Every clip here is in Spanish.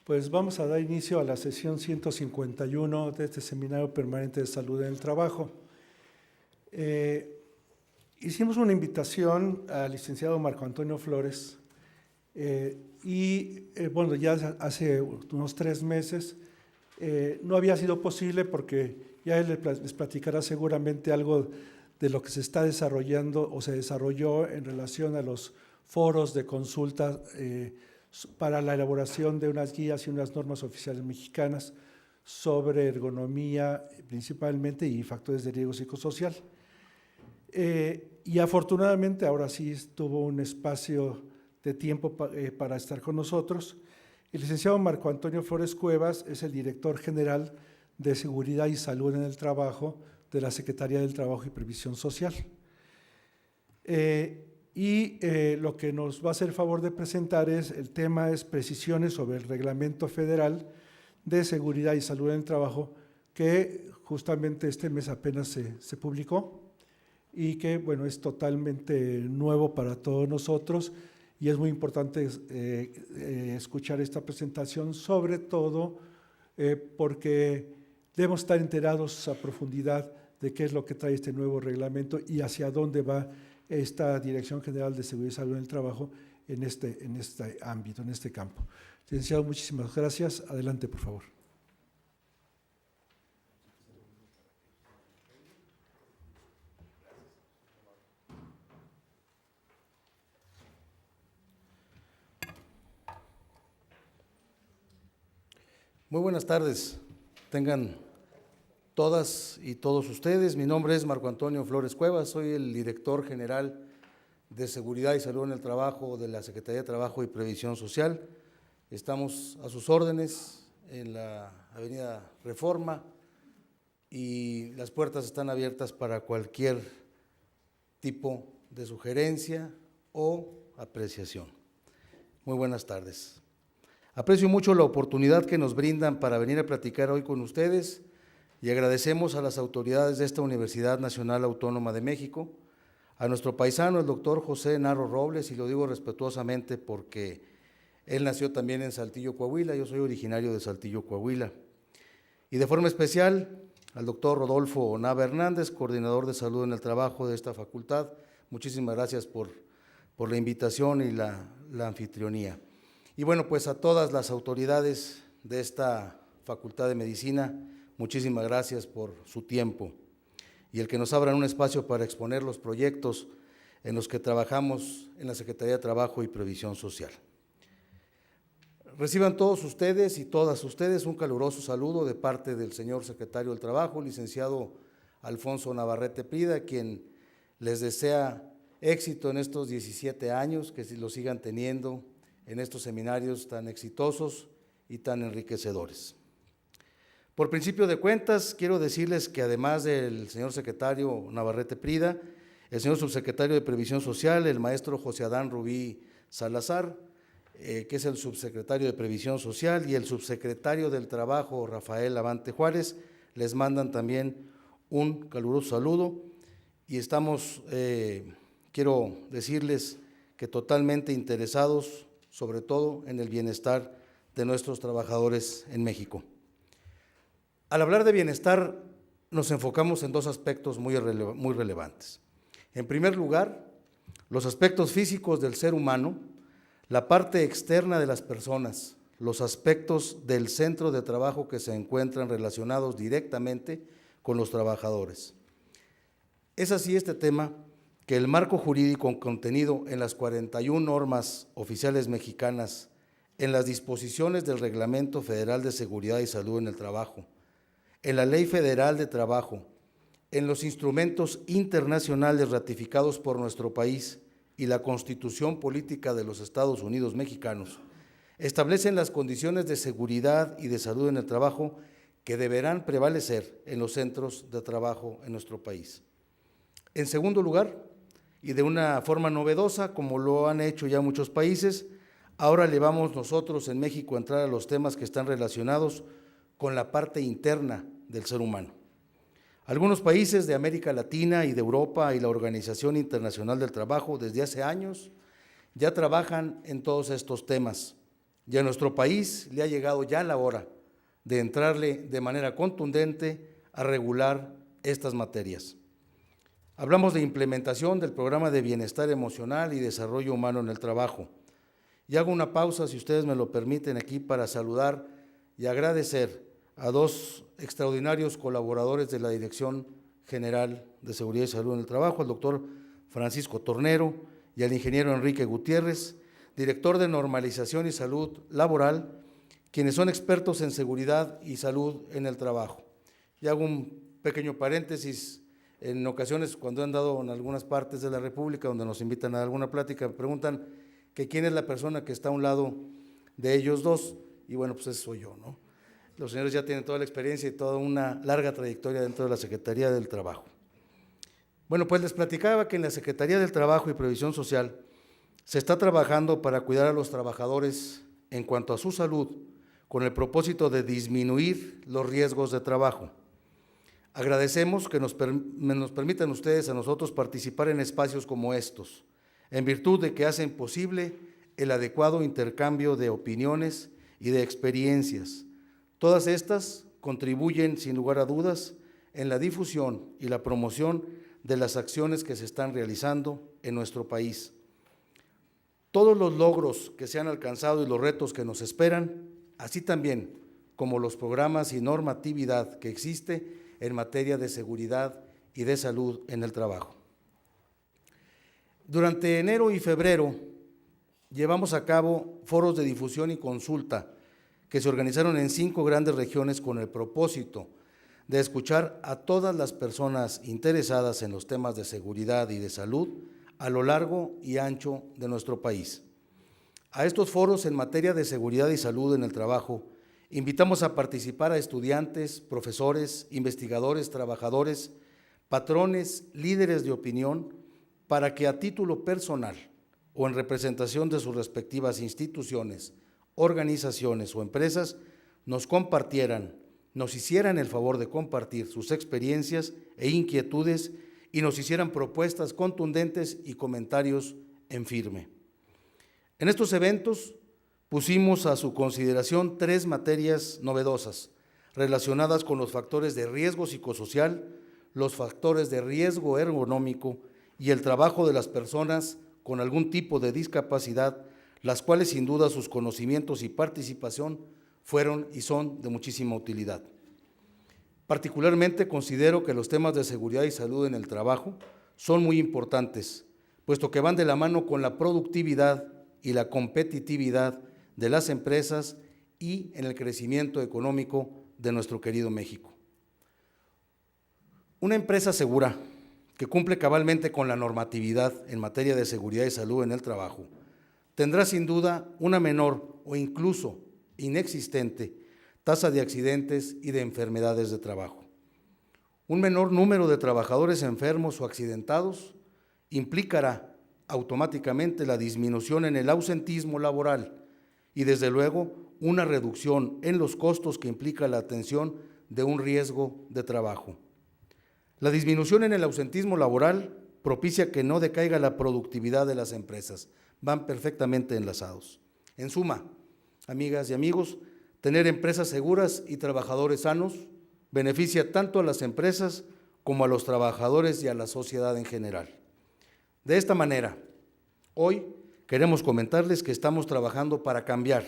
Pues vamos a dar inicio a la sesión 151 de este Seminario Permanente de Salud en el Trabajo. Hicimos una invitación al licenciado Marco Antonio Flores bueno, ya hace unos 3 meses no había sido posible porque ya él les platicará seguramente algo de lo que se está desarrollando o se desarrolló en relación a los foros de consulta para la elaboración de unas guías y unas normas oficiales mexicanas sobre ergonomía principalmente y factores de riesgo psicosocial. Y afortunadamente ahora sí tuvo un espacio de tiempo para estar con nosotros. El licenciado Marco Antonio Flores Cuevas es el director general de Seguridad y Salud en el Trabajo de la Secretaría del Trabajo y Previsión Social. Lo que nos va a hacer el favor de presentar el tema es precisiones sobre el Reglamento Federal de Seguridad y Salud en el Trabajo, que justamente este mes apenas se publicó y que, bueno, es totalmente nuevo para todos nosotros y es muy importante escuchar esta presentación, sobre todo porque debemos estar enterados a profundidad de qué es lo que trae este nuevo reglamento y hacia dónde va esta Dirección General de Seguridad y Salud en el Trabajo en este ámbito, en este campo. Licenciado, muchísimas gracias. Adelante, por favor. Muy buenas tardes, tengan todas y todos ustedes. Mi nombre es Marco Antonio Flores Cuevas, soy el director general de Seguridad y Salud en el Trabajo de la Secretaría de Trabajo y Previsión Social. Estamos a sus órdenes en la Avenida Reforma y las puertas están abiertas para cualquier tipo de sugerencia o apreciación. Muy buenas tardes. Aprecio mucho la oportunidad que nos brindan para venir a platicar hoy con ustedes y agradecemos a las autoridades de esta Universidad Nacional Autónoma de México, a nuestro paisano, el doctor José Narro Robles, y lo digo respetuosamente porque él nació también en Saltillo, Coahuila, yo soy originario de Saltillo, Coahuila, y de forma especial al doctor Rodolfo Nava Hernández, coordinador de salud en el trabajo de esta facultad. Muchísimas gracias por la invitación y la anfitrionía. Y bueno, pues a todas las autoridades de esta Facultad de Medicina, muchísimas gracias por su tiempo y el que nos abran un espacio para exponer los proyectos en los que trabajamos en la Secretaría de Trabajo y Previsión Social. Reciban todos ustedes y todas ustedes un caluroso saludo de parte del señor secretario del Trabajo, licenciado Alfonso Navarrete Prida, quien les desea éxito en estos 17 años, que lo sigan teniendo en estos seminarios tan exitosos y tan enriquecedores. Por principio de cuentas, quiero decirles que además del señor secretario Navarrete Prida, el señor subsecretario de Previsión Social, el maestro José Adán Rubí Salazar, que es el subsecretario de Previsión Social, y el subsecretario del Trabajo, Rafael Avante Juárez, les mandan también un caluroso saludo y estamos, quiero decirles que totalmente interesados sobre todo en el bienestar de nuestros trabajadores en México. Al hablar de bienestar, nos enfocamos en 2 aspectos muy relevantes. En primer lugar, los aspectos físicos del ser humano, la parte externa de las personas, los aspectos del centro de trabajo que se encuentran relacionados directamente con los trabajadores. Es así este tema que el marco jurídico contenido en las 41 normas oficiales mexicanas, en las disposiciones del Reglamento Federal de Seguridad y Salud en el Trabajo, en la Ley Federal de Trabajo, en los instrumentos internacionales ratificados por nuestro país y la Constitución Política de los Estados Unidos Mexicanos, establecen las condiciones de seguridad y de salud en el trabajo que deberán prevalecer en los centros de trabajo en nuestro país. En segundo lugar, y de una forma novedosa, como lo han hecho ya muchos países, ahora le vamos nosotros en México a entrar a los temas que están relacionados con la parte interna del ser humano. Algunos países de América Latina y de Europa y la Organización Internacional del Trabajo desde hace años ya trabajan en todos estos temas. y a nuestro país le ha llegado ya la hora de entrarle de manera contundente a regular estas materias. Hablamos de implementación del programa de bienestar emocional y desarrollo humano en el trabajo. Y hago una pausa, si ustedes me lo permiten, aquí para saludar y agradecer a dos extraordinarios colaboradores de la Dirección General de Seguridad y Salud en el Trabajo, al doctor Francisco Tornero y al ingeniero Enrique Gutiérrez, director de Normalización y Salud Laboral, quienes son expertos en seguridad y salud en el trabajo. Y hago un pequeño paréntesis. En ocasiones, cuando he andado en algunas partes de la República, donde nos invitan a alguna plática, me preguntan que quién es la persona que está a un lado de ellos dos, y bueno, pues ese soy yo, ¿no? Los señores ya tienen toda la experiencia y toda una larga trayectoria dentro de la Secretaría del Trabajo. Bueno, pues les platicaba que en la Secretaría del Trabajo y Previsión Social se está trabajando para cuidar a los trabajadores en cuanto a su salud, con el propósito de disminuir los riesgos de trabajo. Agradecemos que nos permitan ustedes a nosotros participar en espacios como estos, en virtud de que hacen posible el adecuado intercambio de opiniones y de experiencias. Todas estas contribuyen, sin lugar a dudas, en la difusión y la promoción de las acciones que se están realizando en nuestro país. Todos los logros que se han alcanzado y los retos que nos esperan, así también como los programas y normatividad que existe en materia de seguridad y de salud en el trabajo. Durante enero y febrero llevamos a cabo foros de difusión y consulta que se organizaron en 5 grandes regiones con el propósito de escuchar a todas las personas interesadas en los temas de seguridad y de salud a lo largo y ancho de nuestro país. A estos foros en materia de seguridad y salud en el trabajo invitamos a participar a estudiantes, profesores, investigadores, trabajadores, patrones, líderes de opinión, para que a título personal o en representación de sus respectivas instituciones, organizaciones o empresas, nos compartieran, nos hicieran el favor de compartir sus experiencias e inquietudes y nos hicieran propuestas contundentes y comentarios en firme. En estos eventos pusimos a su consideración 3 materias novedosas relacionadas con los factores de riesgo psicosocial, los factores de riesgo ergonómico y el trabajo de las personas con algún tipo de discapacidad, las cuales sin duda sus conocimientos y participación fueron y son de muchísima utilidad. Particularmente considero que los temas de seguridad y salud en el trabajo son muy importantes, puesto que van de la mano con la productividad y la competitividad de las empresas y en el crecimiento económico de nuestro querido México. Una empresa segura que cumple cabalmente con la normatividad en materia de seguridad y salud en el trabajo tendrá sin duda una menor o incluso inexistente tasa de accidentes y de enfermedades de trabajo. Un menor número de trabajadores enfermos o accidentados implicará automáticamente la disminución en el ausentismo laboral y desde luego una reducción en los costos que implica la atención de un riesgo de trabajo. La disminución en el ausentismo laboral propicia que no decaiga la productividad de las empresas, van perfectamente enlazados. En suma, amigas y amigos, tener empresas seguras y trabajadores sanos beneficia tanto a las empresas como a los trabajadores y a la sociedad en general. De esta manera, hoy queremos comentarles que estamos trabajando para cambiar.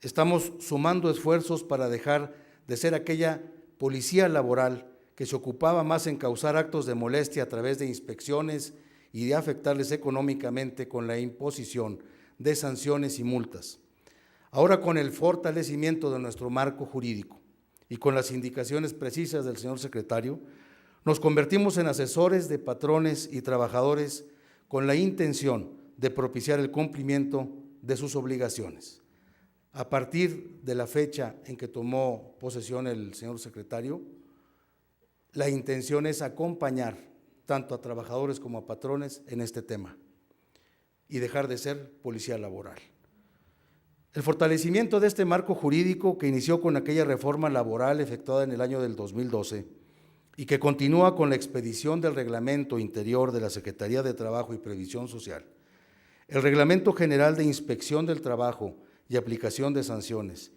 Estamos sumando esfuerzos para dejar de ser aquella policía laboral que se ocupaba más en causar actos de molestia a través de inspecciones y de afectarles económicamente con la imposición de sanciones y multas. Ahora, con el fortalecimiento de nuestro marco jurídico y con las indicaciones precisas del señor secretario, nos convertimos en asesores de patrones y trabajadores con la intención de propiciar el cumplimiento de sus obligaciones. A partir de la fecha en que tomó posesión el señor secretario, la intención es acompañar tanto a trabajadores como a patrones en este tema y dejar de ser policía laboral. El fortalecimiento de este marco jurídico que inició con aquella reforma laboral efectuada en el año del 2012 y que continúa con la expedición del Reglamento Interior de la Secretaría de Trabajo y Previsión Social, el Reglamento General de Inspección del Trabajo y aplicación de sanciones.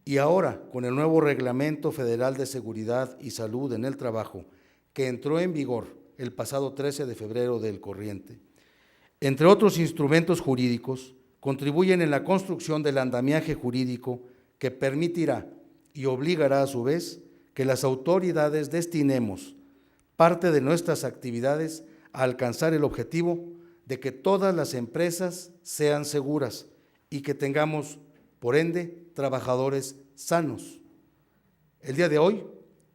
Y ahora, con el nuevo Reglamento Federal de Seguridad y Salud en el Trabajo, que entró en vigor el pasado 13 de febrero del corriente, entre otros instrumentos jurídicos, contribuyen en la construcción del andamiaje jurídico que permitirá y obligará a su vez que las autoridades destinemos parte de nuestras actividades a alcanzar el objetivo de que todas las empresas sean seguras y que tengamos, por ende, trabajadores sanos. El día de hoy,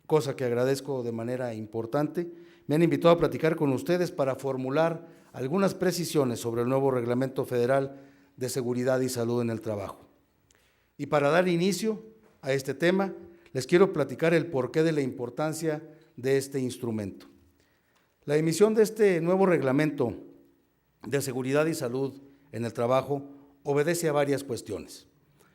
cosa que agradezco de manera importante, me han invitado a platicar con ustedes para formular algunas precisiones sobre el nuevo Reglamento Federal de Seguridad y Salud en el Trabajo. Y para dar inicio a este tema, les quiero platicar el porqué de la importancia de este instrumento. La emisión de este nuevo Reglamento de Seguridad y Salud en el Trabajo obedece a varias cuestiones.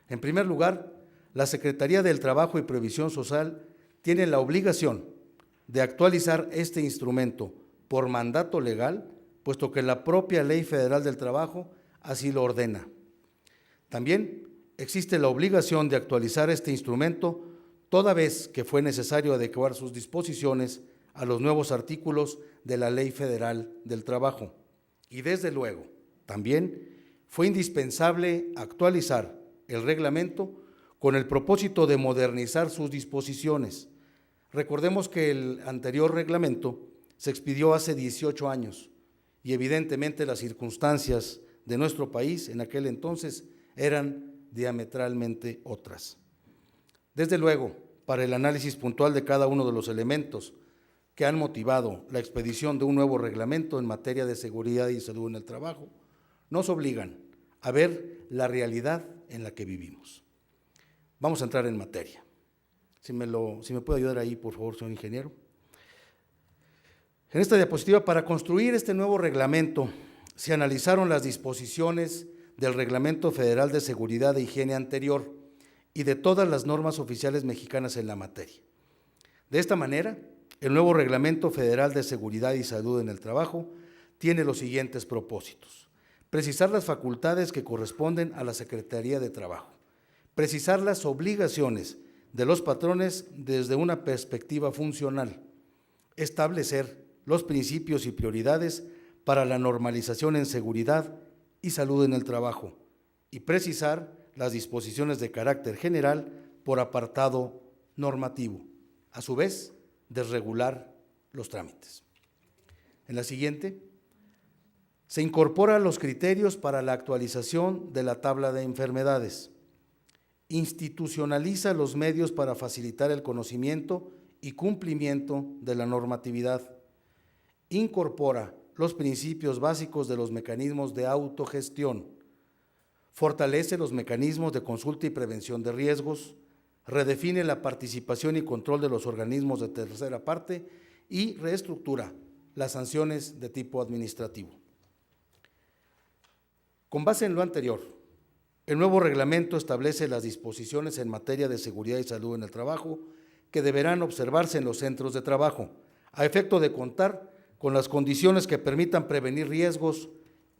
En primer lugar, la Secretaría del Trabajo y Previsión Social tiene la obligación de actualizar este instrumento por mandato legal, puesto que la propia Ley Federal del Trabajo así lo ordena. También existe la obligación de actualizar este instrumento toda vez que fue necesario adecuar sus disposiciones a los nuevos artículos de la Ley Federal del Trabajo. Y desde luego, también fue indispensable actualizar el reglamento con el propósito de modernizar sus disposiciones. Recordemos que el anterior reglamento se expidió hace 18 años y evidentemente las circunstancias de nuestro país en aquel entonces eran diametralmente otras. Desde luego, para el análisis puntual de cada uno de los elementos que han motivado la expedición de un nuevo reglamento en materia de seguridad y salud en el trabajo, nos obligan a ver la realidad en la que vivimos. Vamos a entrar en materia. Si me puede ayudar ahí, por favor, señor ingeniero. En esta diapositiva, para construir este nuevo reglamento, se analizaron las disposiciones del Reglamento Federal de Seguridad e Higiene anterior y de todas las normas oficiales mexicanas en la materia. De esta manera, el nuevo Reglamento Federal de Seguridad y Salud en el Trabajo tiene los siguientes propósitos: precisar las facultades que corresponden a la Secretaría de Trabajo, precisar las obligaciones de los patrones desde una perspectiva funcional, establecer los principios y prioridades para la normalización en seguridad y salud en el trabajo y precisar las disposiciones de carácter general por apartado normativo, a su vez, desregular los trámites. En la siguiente, se incorporan los criterios para la actualización de la tabla de enfermedades, institucionaliza los medios para facilitar el conocimiento y cumplimiento de la normatividad, incorpora los principios básicos de los mecanismos de autogestión, fortalece los mecanismos de consulta y prevención de riesgos, redefine la participación y control de los organismos de tercera parte y reestructura las sanciones de tipo administrativo. Con base en lo anterior, el nuevo reglamento establece las disposiciones en materia de seguridad y salud en el trabajo que deberán observarse en los centros de trabajo, a efecto de contar con las condiciones que permitan prevenir riesgos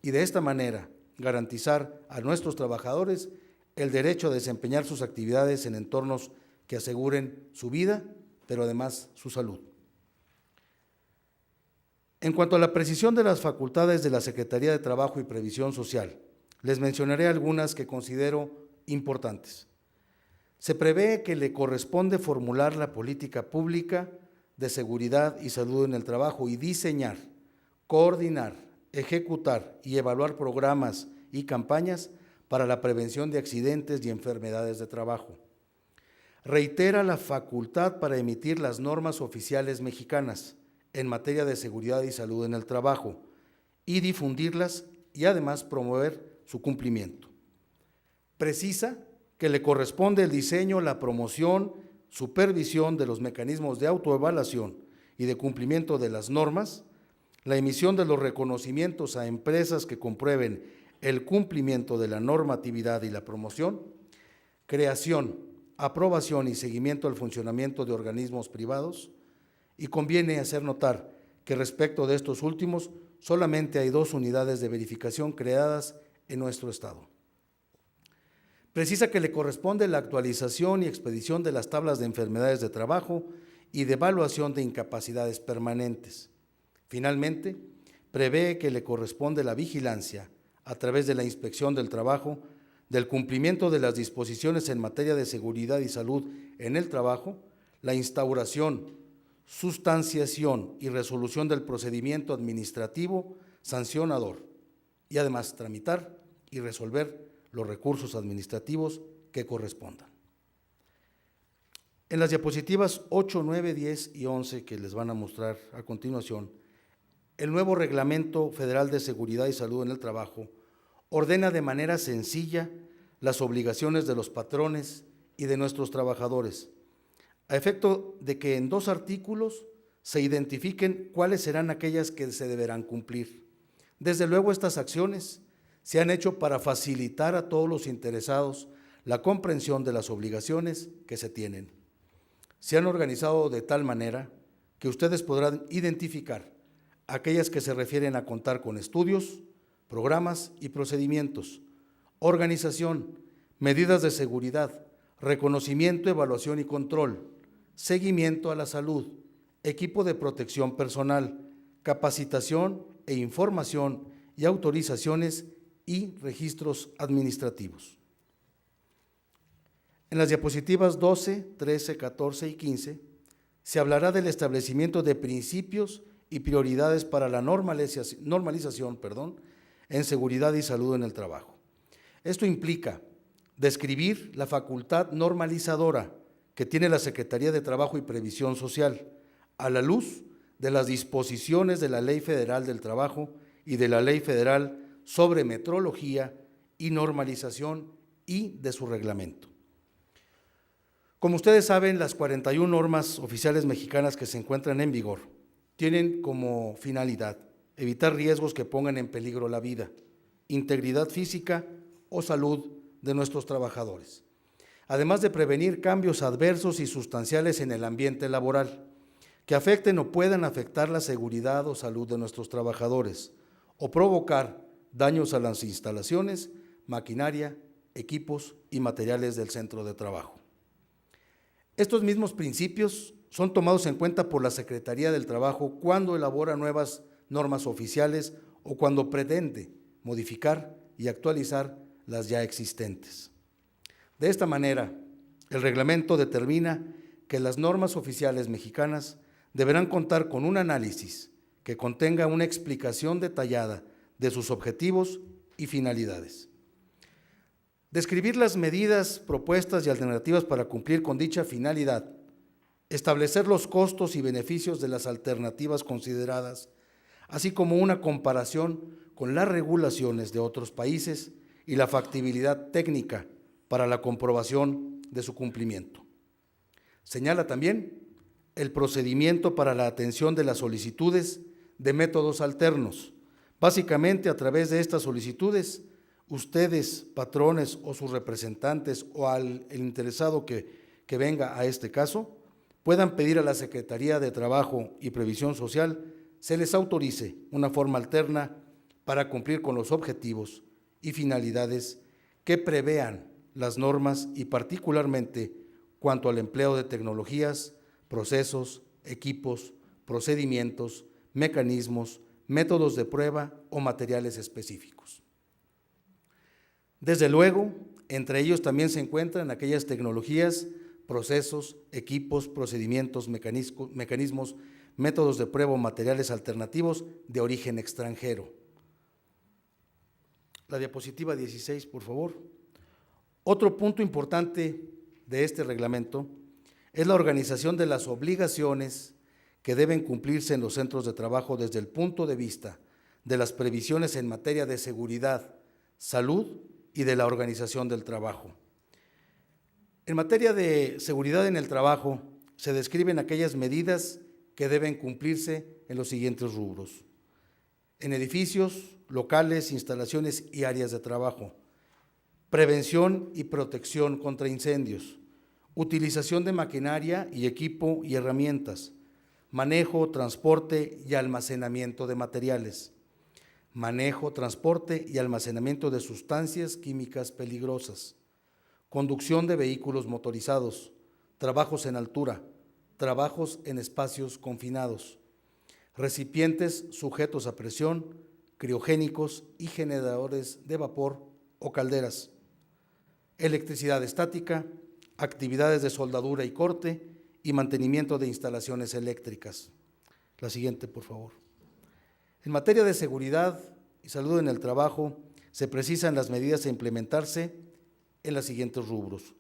y de esta manera garantizar a nuestros trabajadores el derecho a desempeñar sus actividades en entornos que aseguren su vida, pero además su salud. En cuanto a la precisión de las facultades de la Secretaría de Trabajo y Previsión Social, les mencionaré algunas que considero importantes. Se prevé que le corresponde formular la política pública de seguridad y salud en el trabajo y diseñar, coordinar, ejecutar y evaluar programas y campañas para la prevención de accidentes y enfermedades de trabajo. Reitera la facultad para emitir las normas oficiales mexicanas en materia de seguridad y salud en el trabajo y difundirlas y además promover su cumplimiento. Precisa que le corresponde el diseño, la promoción, supervisión de los mecanismos de autoevaluación y de cumplimiento de las normas, la emisión de los reconocimientos a empresas que comprueben el cumplimiento de la normatividad y la promoción, creación, aprobación y seguimiento al funcionamiento de organismos privados, y conviene hacer notar que respecto de estos últimos solamente hay 2 unidades de verificación creadas en nuestro estado. Precisa que le corresponde la actualización y expedición de las tablas de enfermedades de trabajo y de evaluación de incapacidades permanentes. Finalmente, prevé que le corresponde la vigilancia, a través de la inspección del trabajo, del cumplimiento de las disposiciones en materia de seguridad y salud en el trabajo, la instauración, sustanciación y resolución del procedimiento administrativo sancionador, y además tramitar y resolver los recursos administrativos que correspondan. En las diapositivas 8, 9, 10 y 11 que les van a mostrar a continuación, el nuevo Reglamento Federal de Seguridad y Salud en el Trabajo ordena de manera sencilla las obligaciones de los patrones y de nuestros trabajadores, a efecto de que en 2 artículos se identifiquen cuáles serán aquellas que se deberán cumplir. Desde luego, estas acciones se han hecho para facilitar a todos los interesados la comprensión de las obligaciones que se tienen. Se han organizado de tal manera que ustedes podrán identificar aquellas que se refieren a contar con estudios, programas y procedimientos, organización, medidas de seguridad, reconocimiento, evaluación y control, seguimiento a la salud, equipo de protección personal, capacitación e información y autorizaciones y registros administrativos. En las diapositivas 12, 13, 14 y 15 se hablará del establecimiento de principios y prioridades para la normalización en seguridad y salud en el trabajo. Esto implica describir la facultad normalizadora que tiene la Secretaría de Trabajo y Previsión Social a la luz de las disposiciones de la Ley Federal del Trabajo y de la Ley Federal sobre Metrología y Normalización y de su reglamento. Como ustedes saben, las 41 normas oficiales mexicanas que se encuentran en vigor tienen como finalidad evitar riesgos que pongan en peligro la vida, integridad física o salud de nuestros trabajadores, además de prevenir cambios adversos y sustanciales en el ambiente laboral que afecten o puedan afectar la seguridad o salud de nuestros trabajadores o provocar daños a las instalaciones, maquinaria, equipos y materiales del centro de trabajo. Estos mismos principios son tomados en cuenta por la Secretaría del Trabajo cuando elabora nuevas normas oficiales o cuando pretende modificar y actualizar las ya existentes. De esta manera, el reglamento determina que las normas oficiales mexicanas deberán contar con un análisis que contenga una explicación detallada de sus objetivos y finalidades. Describir las medidas, propuestas y alternativas para cumplir con dicha finalidad, establecer los costos y beneficios de las alternativas consideradas, así como una comparación con las regulaciones de otros países y la factibilidad técnica para la comprobación de su cumplimiento. Señala también el procedimiento para la atención de las solicitudes de métodos alternos. Básicamente, a través de estas solicitudes, ustedes, patrones o sus representantes o el interesado que venga a este caso, puedan pedir a la Secretaría de Trabajo y Previsión Social se les autorice una forma alterna para cumplir con los objetivos y finalidades que prevean las normas y particularmente cuanto al empleo de tecnologías, procesos, equipos, procedimientos, mecanismos, métodos de prueba o materiales específicos. Desde luego, entre ellos también se encuentran aquellas tecnologías, procesos, equipos, procedimientos, mecanismos, métodos de prueba o materiales alternativos de origen extranjero. La diapositiva 16, por favor. Otro punto importante de este reglamento es la organización de las obligaciones que deben cumplirse en los centros de trabajo desde el punto de vista de las previsiones en materia de seguridad, salud y de la organización del trabajo. En materia de seguridad en el trabajo, se describen aquellas medidas que deben cumplirse en los siguientes rubros: en edificios, locales, instalaciones y áreas de trabajo, prevención y protección contra incendios, utilización de maquinaria y equipo y herramientas, manejo, transporte y almacenamiento de materiales, manejo, transporte y almacenamiento de sustancias químicas peligrosas, conducción de vehículos motorizados, trabajos en altura, trabajos en espacios confinados, recipientes sujetos a presión, criogénicos y generadores de vapor o calderas, electricidad estática, actividades de soldadura y corte y mantenimiento de instalaciones eléctricas. La siguiente, por favor. En materia de seguridad y salud en el trabajo, se precisan las medidas a implementarse en los siguientes rubros: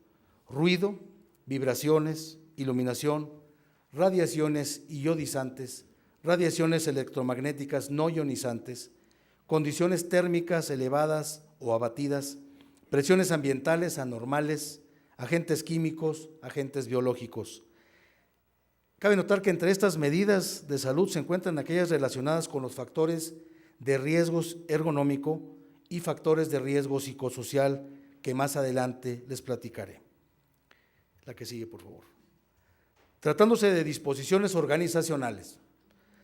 ruido, vibraciones, iluminación, radiaciones ionizantes, radiaciones electromagnéticas no ionizantes, condiciones térmicas elevadas o abatidas, presiones ambientales anormales, agentes químicos, agentes biológicos. Cabe notar que entre estas medidas de salud se encuentran aquellas relacionadas con los factores de riesgo ergonómico y factores de riesgo psicosocial que más adelante les platicaré. La que sigue, por favor. Tratándose de disposiciones organizacionales,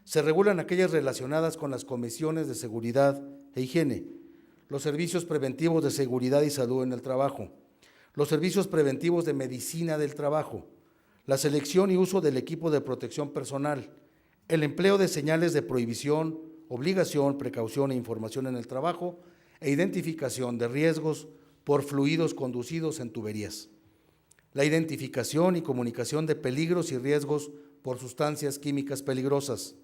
se regulan aquellas relacionadas con las comisiones de seguridad e higiene, los servicios preventivos de seguridad y salud en el trabajo, los servicios preventivos de medicina del trabajo, la selección y uso del equipo de protección personal, el empleo de señales de prohibición, obligación, precaución e información en el trabajo e identificación de riesgos por fluidos conducidos en tuberías, la identificación y comunicación de peligros y riesgos por sustancias químicas peligrosas,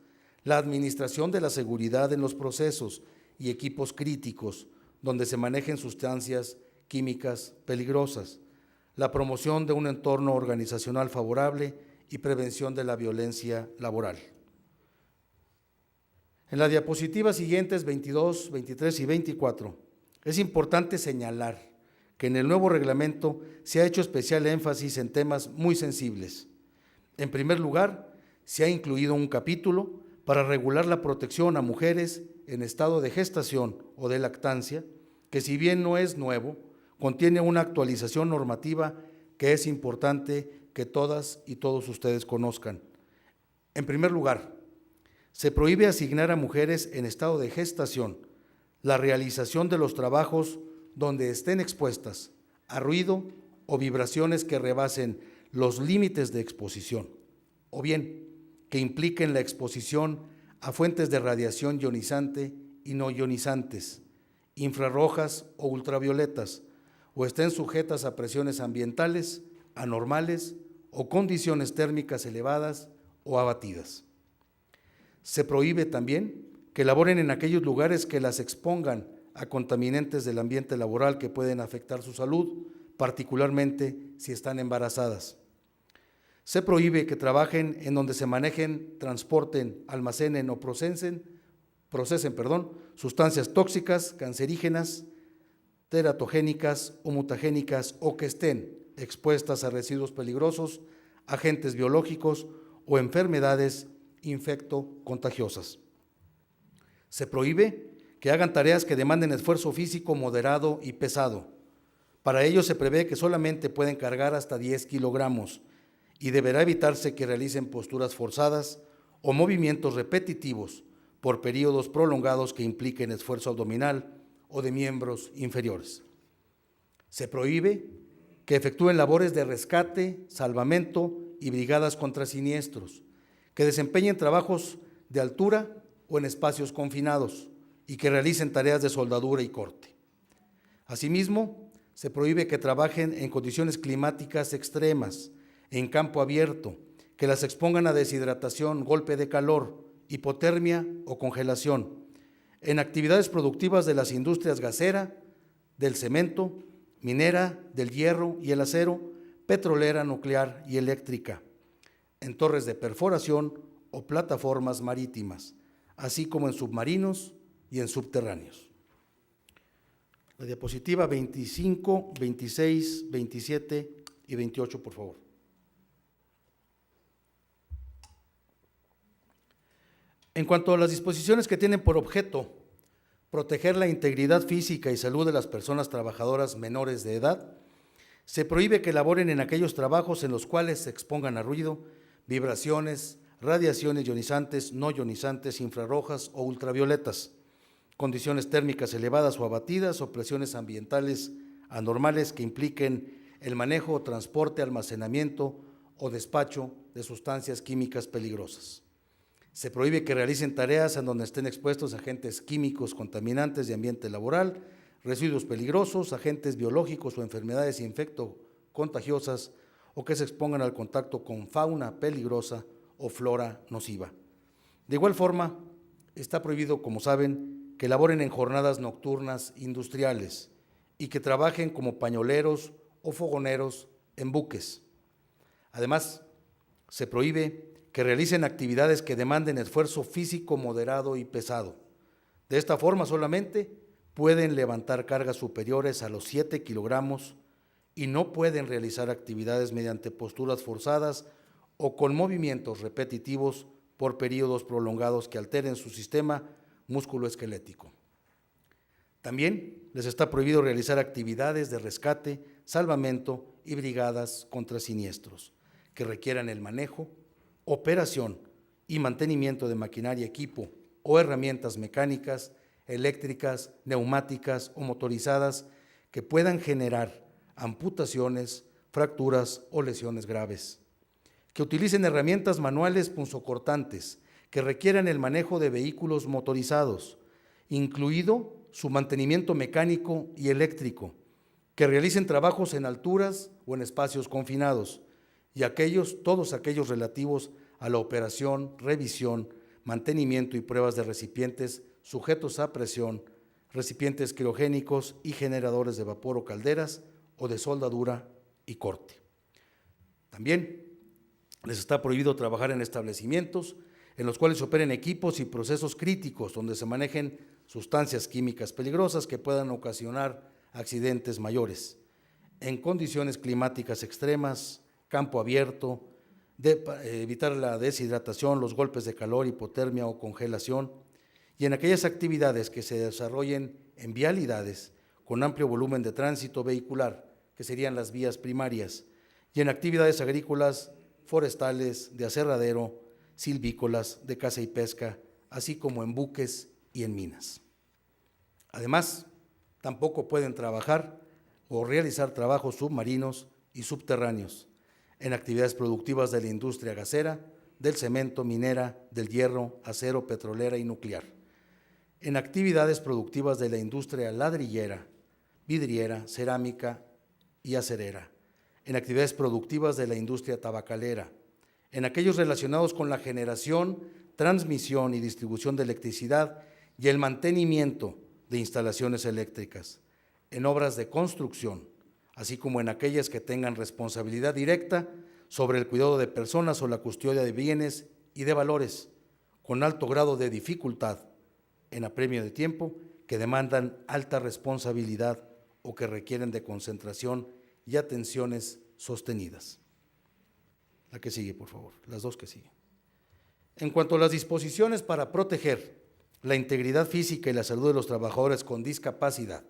la administración de la seguridad en los procesos y equipos críticos donde se manejen sustancias químicas peligrosas, la promoción de un entorno organizacional favorable y prevención de la violencia laboral. En las diapositivas siguientes, 22, 23 y 24, es importante señalar que en el nuevo reglamento se ha hecho especial énfasis en temas muy sensibles. En primer lugar, se ha incluido un capítulo para regular la protección a mujeres en estado de gestación o de lactancia, que si bien no es nuevo, contiene una actualización normativa que es importante que todas y todos ustedes conozcan. En primer lugar, se prohíbe asignar a mujeres en estado de gestación la realización de los trabajos donde estén expuestas a ruido o vibraciones que rebasen los límites de exposición, o bien que impliquen la exposición a fuentes de radiación ionizante y no ionizantes, infrarrojas o ultravioletas, o estén sujetas a presiones ambientales anormales o condiciones térmicas elevadas o abatidas. Se prohíbe también que laboren en aquellos lugares que las expongan a contaminantes del ambiente laboral que pueden afectar su salud, particularmente si están embarazadas. Se prohíbe que trabajen en donde se manejen, transporten, almacenen o procesen sustancias tóxicas, cancerígenas, teratogénicas o mutagénicas o que estén expuestas a residuos peligrosos, agentes biológicos o enfermedades infectocontagiosas. Se prohíbe que hagan tareas que demanden esfuerzo físico moderado y pesado. Para ello se prevé que solamente pueden cargar hasta 10 kilogramos y deberá evitarse que realicen posturas forzadas o movimientos repetitivos por periodos prolongados que impliquen esfuerzo abdominal o de miembros inferiores. Se prohíbe que efectúen labores de rescate, salvamento y brigadas contra siniestros, que desempeñen trabajos de altura o en espacios confinados y que realicen tareas de soldadura y corte. Asimismo, se prohíbe que trabajen en condiciones climáticas extremas, en campo abierto, que las expongan a deshidratación, golpe de calor, hipotermia o congelación, en actividades productivas de las industrias gasera, del cemento, minera, del hierro y el acero, petrolera, nuclear y eléctrica, en torres de perforación o plataformas marítimas, así como en submarinos y en subterráneos. La diapositiva 25, 26, 27 y 28, por favor. En cuanto a las disposiciones que tienen por objeto proteger la integridad física y salud de las personas trabajadoras menores de edad, se prohíbe que laboren en aquellos trabajos en los cuales se expongan a ruido, vibraciones, radiaciones ionizantes, no ionizantes, infrarrojas o ultravioletas, condiciones térmicas elevadas o abatidas o presiones ambientales anormales que impliquen el manejo, transporte, almacenamiento o despacho de sustancias químicas peligrosas. Se prohíbe que realicen tareas en donde estén expuestos agentes químicos contaminantes de ambiente laboral, residuos peligrosos, agentes biológicos o enfermedades infectocontagiosas, o que se expongan al contacto con fauna peligrosa o flora nociva. De igual forma, está prohibido, como saben, que laboren en jornadas nocturnas industriales y que trabajen como pañoleros o fogoneros en buques. Además, se prohíbe que realicen actividades que demanden esfuerzo físico moderado y pesado. De esta forma solamente pueden levantar cargas superiores a los 7 kilogramos y no pueden realizar actividades mediante posturas forzadas o con movimientos repetitivos por periodos prolongados que alteren su sistema musculoesquelético. También les está prohibido realizar actividades de rescate, salvamento y brigadas contra siniestros que requieran el manejo, operación y mantenimiento de maquinaria, equipo o herramientas mecánicas, eléctricas, neumáticas o motorizadas que puedan generar amputaciones, fracturas o lesiones graves. Que utilicen herramientas manuales punzocortantes que requieran el manejo de vehículos motorizados, incluido su mantenimiento mecánico y eléctrico, que realicen trabajos en alturas o en espacios confinados, y todos aquellos relativos a la operación, revisión, mantenimiento y pruebas de recipientes sujetos a presión, recipientes criogénicos y generadores de vapor o calderas o de soldadura y corte. También les está prohibido trabajar en establecimientos en los cuales se operen equipos y procesos críticos donde se manejen sustancias químicas peligrosas que puedan ocasionar accidentes mayores, en condiciones climáticas extremas, campo abierto, evitar la deshidratación, los golpes de calor, hipotermia o congelación, y en aquellas actividades que se desarrollen en vialidades con amplio volumen de tránsito vehicular, que serían las vías primarias, y en actividades agrícolas, forestales, de aserradero, silvícolas, de caza y pesca, así como en buques y en minas. Además, tampoco pueden trabajar o realizar trabajos submarinos y subterráneos en actividades productivas de la industria gasera, del cemento, minera, del hierro, acero, petrolera y nuclear, en actividades productivas de la industria ladrillera, vidriera, cerámica y acerera, en actividades productivas de la industria tabacalera, en aquellos relacionados con la generación, transmisión y distribución de electricidad y el mantenimiento de instalaciones eléctricas, en obras de construcción, así como en aquellas que tengan responsabilidad directa sobre el cuidado de personas o la custodia de bienes y de valores, con alto grado de dificultad en apremio de tiempo, que demandan alta responsabilidad o que requieren de concentración y atenciones sostenidas. La que sigue, por favor, las dos que siguen. En cuanto a las disposiciones para proteger la integridad física y la salud de los trabajadores con discapacidad,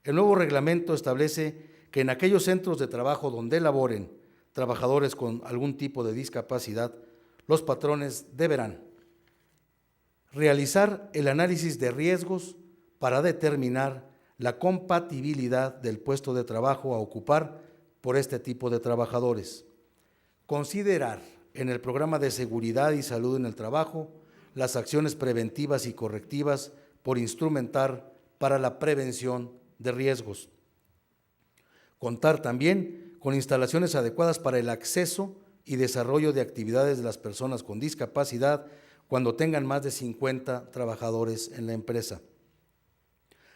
el nuevo reglamento establece que en aquellos centros de trabajo donde laboren trabajadores con algún tipo de discapacidad, los patrones deberán realizar el análisis de riesgos para determinar la compatibilidad del puesto de trabajo a ocupar por este tipo de trabajadores, considerar en el programa de seguridad y salud en el trabajo las acciones preventivas y correctivas por instrumentar para la prevención de riesgos, contar también con instalaciones adecuadas para el acceso y desarrollo de actividades de las personas con discapacidad cuando tengan más de 50 trabajadores en la empresa.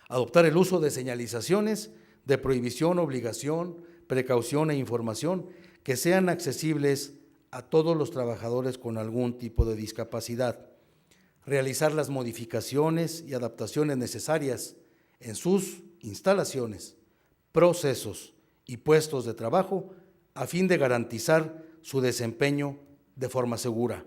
Adoptar el uso de señalizaciones de prohibición, obligación, precaución e información que sean accesibles a todos los trabajadores con algún tipo de discapacidad. Realizar las modificaciones y adaptaciones necesarias en sus instalaciones, procesos y puestos de trabajo a fin de garantizar su desempeño de forma segura.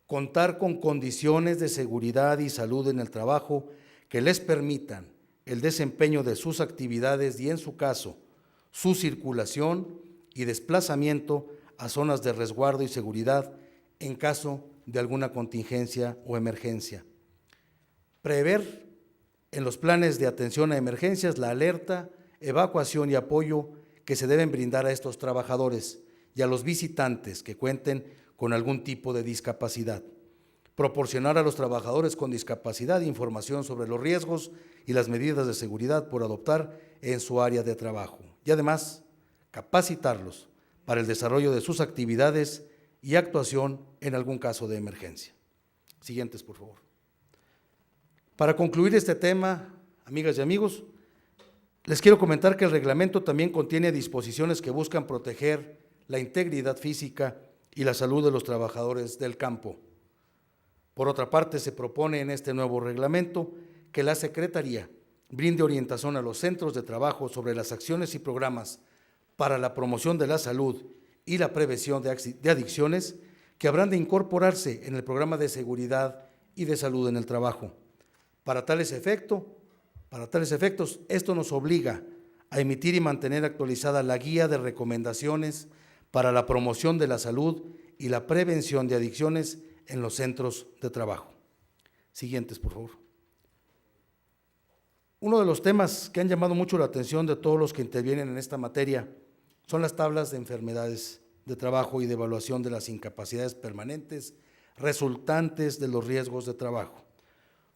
Contar con condiciones de seguridad y salud en el trabajo que les permitan el desempeño de sus actividades y, en su caso, su circulación y desplazamiento a zonas de resguardo y seguridad en caso de alguna contingencia o emergencia. Prever en los planes de atención a emergencias la alerta, evacuación y apoyo que se deben brindar a estos trabajadores y a los visitantes que cuenten con algún tipo de discapacidad. Proporcionar a los trabajadores con discapacidad información sobre los riesgos y las medidas de seguridad por adoptar en su área de trabajo. Y además, capacitarlos para el desarrollo de sus actividades y actuación en algún caso de emergencia. Siguientes, por favor. Para concluir este tema, amigas y amigos, les quiero comentar que el reglamento también contiene disposiciones que buscan proteger la integridad física y la salud de los trabajadores del campo. Por otra parte, se propone en este nuevo reglamento que la Secretaría brinde orientación a los centros de trabajo sobre las acciones y programas para la promoción de la salud y la prevención de adicciones que habrán de incorporarse en el programa de seguridad y de salud en el trabajo. Para tales efectos, esto nos obliga a emitir y mantener actualizada la guía de recomendaciones para la promoción de la salud y la prevención de adicciones en los centros de trabajo. Siguientes, por favor. Uno de los temas que han llamado mucho la atención de todos los que intervienen en esta materia son las tablas de enfermedades de trabajo y de evaluación de las incapacidades permanentes resultantes de los riesgos de trabajo.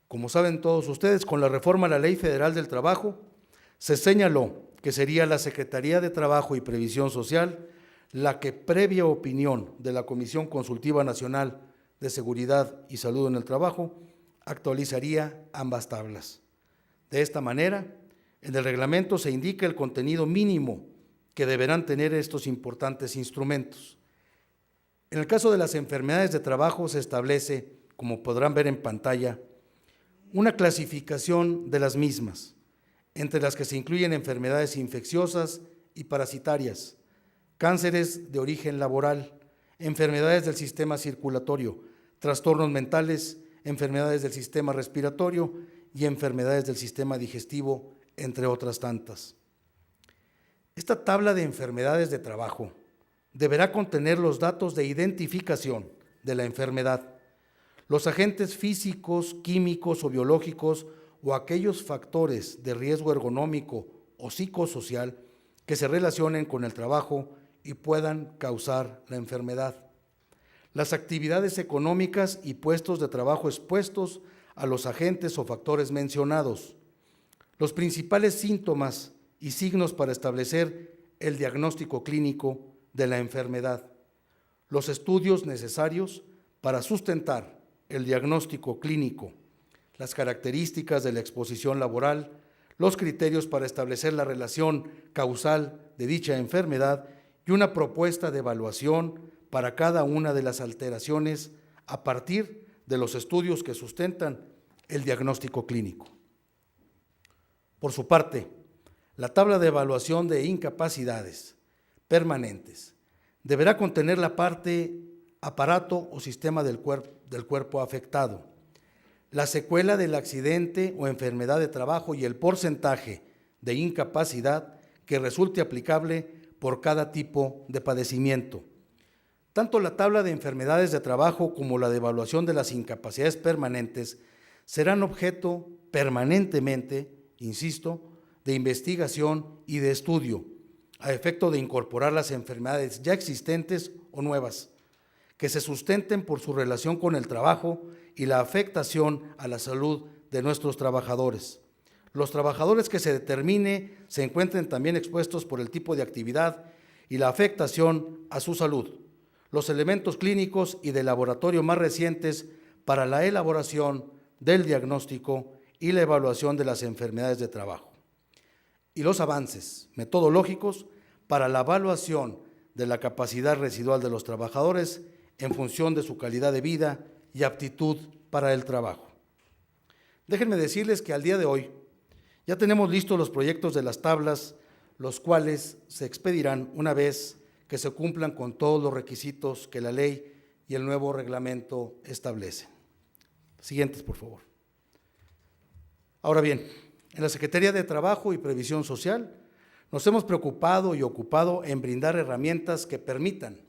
Como saben todos ustedes, con la reforma a la Ley Federal del Trabajo, se señaló que sería la Secretaría de Trabajo y Previsión Social la que, previa opinión de la Comisión Consultiva Nacional de Seguridad y Salud en el Trabajo, actualizaría ambas tablas. De esta manera, en el reglamento se indica el contenido mínimo que deberán tener estos importantes instrumentos. En el caso de las enfermedades de trabajo se establece, como podrán ver en pantalla, una clasificación de las mismas, entre las que se incluyen enfermedades infecciosas y parasitarias, cánceres de origen laboral, enfermedades del sistema circulatorio, trastornos mentales, enfermedades del sistema respiratorio y enfermedades del sistema digestivo, entre otras tantas. Esta tabla de enfermedades de trabajo deberá contener los datos de identificación de la enfermedad, los agentes físicos, químicos o biológicos o aquellos factores de riesgo ergonómico o psicosocial que se relacionen con el trabajo y puedan causar la enfermedad, las actividades económicas y puestos de trabajo expuestos a los agentes o factores mencionados, los principales síntomas y signos para establecer el diagnóstico clínico de la enfermedad, los estudios necesarios para sustentar el diagnóstico clínico, las características de la exposición laboral, los criterios para establecer la relación causal de dicha enfermedad y una propuesta de evaluación para cada una de las alteraciones a partir de los estudios que sustentan el diagnóstico clínico. Por su parte, la tabla de evaluación de incapacidades permanentes deberá contener la parte aparato o sistema del cuerpo afectado, la secuela del accidente o enfermedad de trabajo y el porcentaje de incapacidad que resulte aplicable por cada tipo de padecimiento. Tanto la tabla de enfermedades de trabajo como la de evaluación de las incapacidades permanentes serán objeto permanentemente, insisto, de investigación y de estudio, a efecto de incorporar las enfermedades ya existentes o nuevas, que se sustenten por su relación con el trabajo y la afectación a la salud de nuestros trabajadores. Los trabajadores que se determine se encuentren también expuestos por el tipo de actividad y la afectación a su salud, los elementos clínicos y de laboratorio más recientes para la elaboración del diagnóstico y la evaluación de las enfermedades de trabajo, y los avances metodológicos para la evaluación de la capacidad residual de los trabajadores en función de su calidad de vida y aptitud para el trabajo. Déjenme decirles que al día de hoy ya tenemos listos los proyectos de las tablas, los cuales se expedirán una vez que se cumplan con todos los requisitos que la ley y el nuevo reglamento establecen. Siguientes, por favor. Ahora bien, en la Secretaría de Trabajo y Previsión Social nos hemos preocupado y ocupado en brindar herramientas que permitan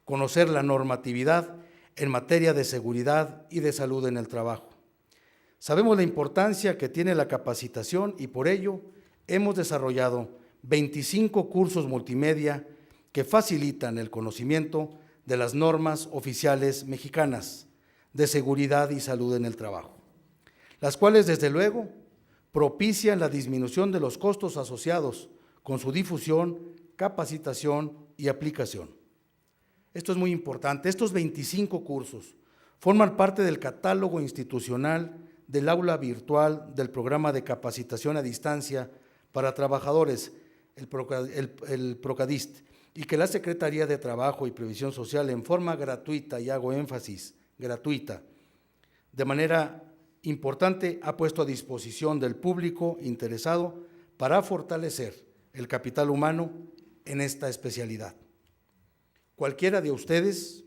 conocer la normatividad en materia de seguridad y de salud en el trabajo. Sabemos la importancia que tiene la capacitación y por ello hemos desarrollado 25 cursos multimedia que facilitan el conocimiento de las normas oficiales mexicanas de seguridad y salud en el trabajo, las cuales desde luego propician la disminución de los costos asociados con su difusión, capacitación y aplicación. Esto es muy importante. Estos 25 cursos forman parte del catálogo institucional del aula virtual del programa de capacitación a distancia para trabajadores, el PROCADIST, y que la Secretaría de Trabajo y Previsión Social en forma gratuita, y hago énfasis, gratuita, de manera importante ha puesto a disposición del público interesado para fortalecer el capital humano en esta especialidad. Cualquiera de ustedes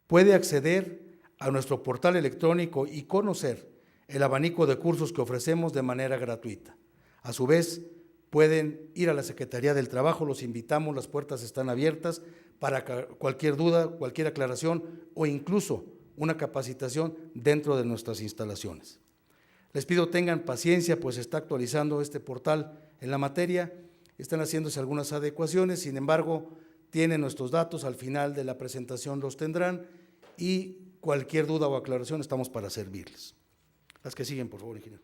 puede acceder a nuestro portal electrónico y conocer el abanico de cursos que ofrecemos de manera gratuita. A su vez, pueden ir a la Secretaría del Trabajo, los invitamos, las puertas están abiertas para cualquier duda, cualquier aclaración o incluso una capacitación dentro de nuestras instalaciones. Les pido tengan paciencia, pues está actualizando este portal en la materia, están haciéndose algunas adecuaciones, sin embargo, tienen nuestros datos, al final de la presentación los tendrán y cualquier duda o aclaración estamos para servirles. Las que siguen, por favor, ingeniero.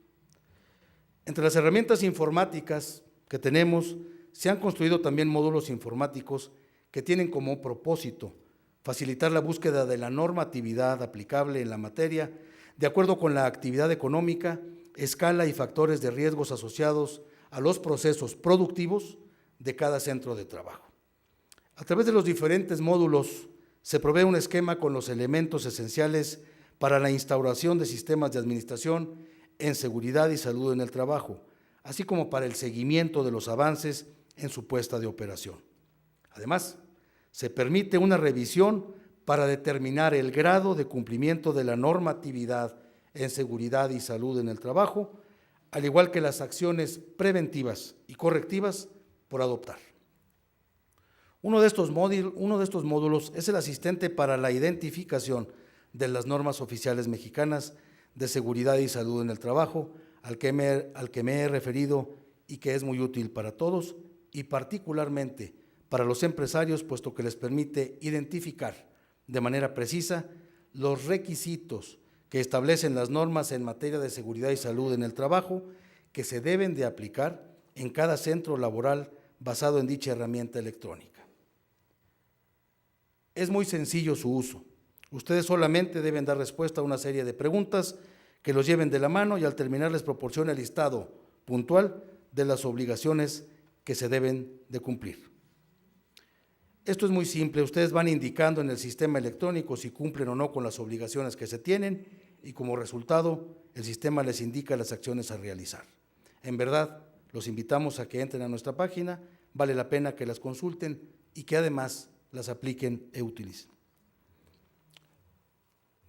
Entre las herramientas informáticas que tenemos, se han construido también módulos informáticos que tienen como propósito facilitar la búsqueda de la normatividad aplicable en la materia de acuerdo con la actividad económica, escala y factores de riesgos asociados a los procesos productivos de cada centro de trabajo. A través de los diferentes módulos se provee un esquema con los elementos esenciales para la instauración de sistemas de administración en seguridad y salud en el trabajo, así como para el seguimiento de los avances en su puesta de operación. Además, se permite una revisión para determinar el grado de cumplimiento de la normatividad en seguridad y salud en el trabajo, al igual que las acciones preventivas y correctivas por adoptar. Uno de estos módulos es el asistente para la identificación de las normas oficiales mexicanas de seguridad y salud en el trabajo, al que me he referido y que es muy útil para todos y particularmente para los empresarios, puesto que les permite identificar de manera precisa los requisitos que establecen las normas en materia de seguridad y salud en el trabajo que se deben de aplicar en cada centro laboral basado en dicha herramienta electrónica. Es muy sencillo su uso. Ustedes solamente deben dar respuesta a una serie de preguntas que los lleven de la mano y al terminar les proporciona el listado puntual de las obligaciones que se deben de cumplir. Esto es muy simple, ustedes van indicando en el sistema electrónico si cumplen o no con las obligaciones que se tienen y como resultado el sistema les indica las acciones a realizar. En verdad, los invitamos a que entren a nuestra página, vale la pena que las consulten y que además las apliquen e utilicen.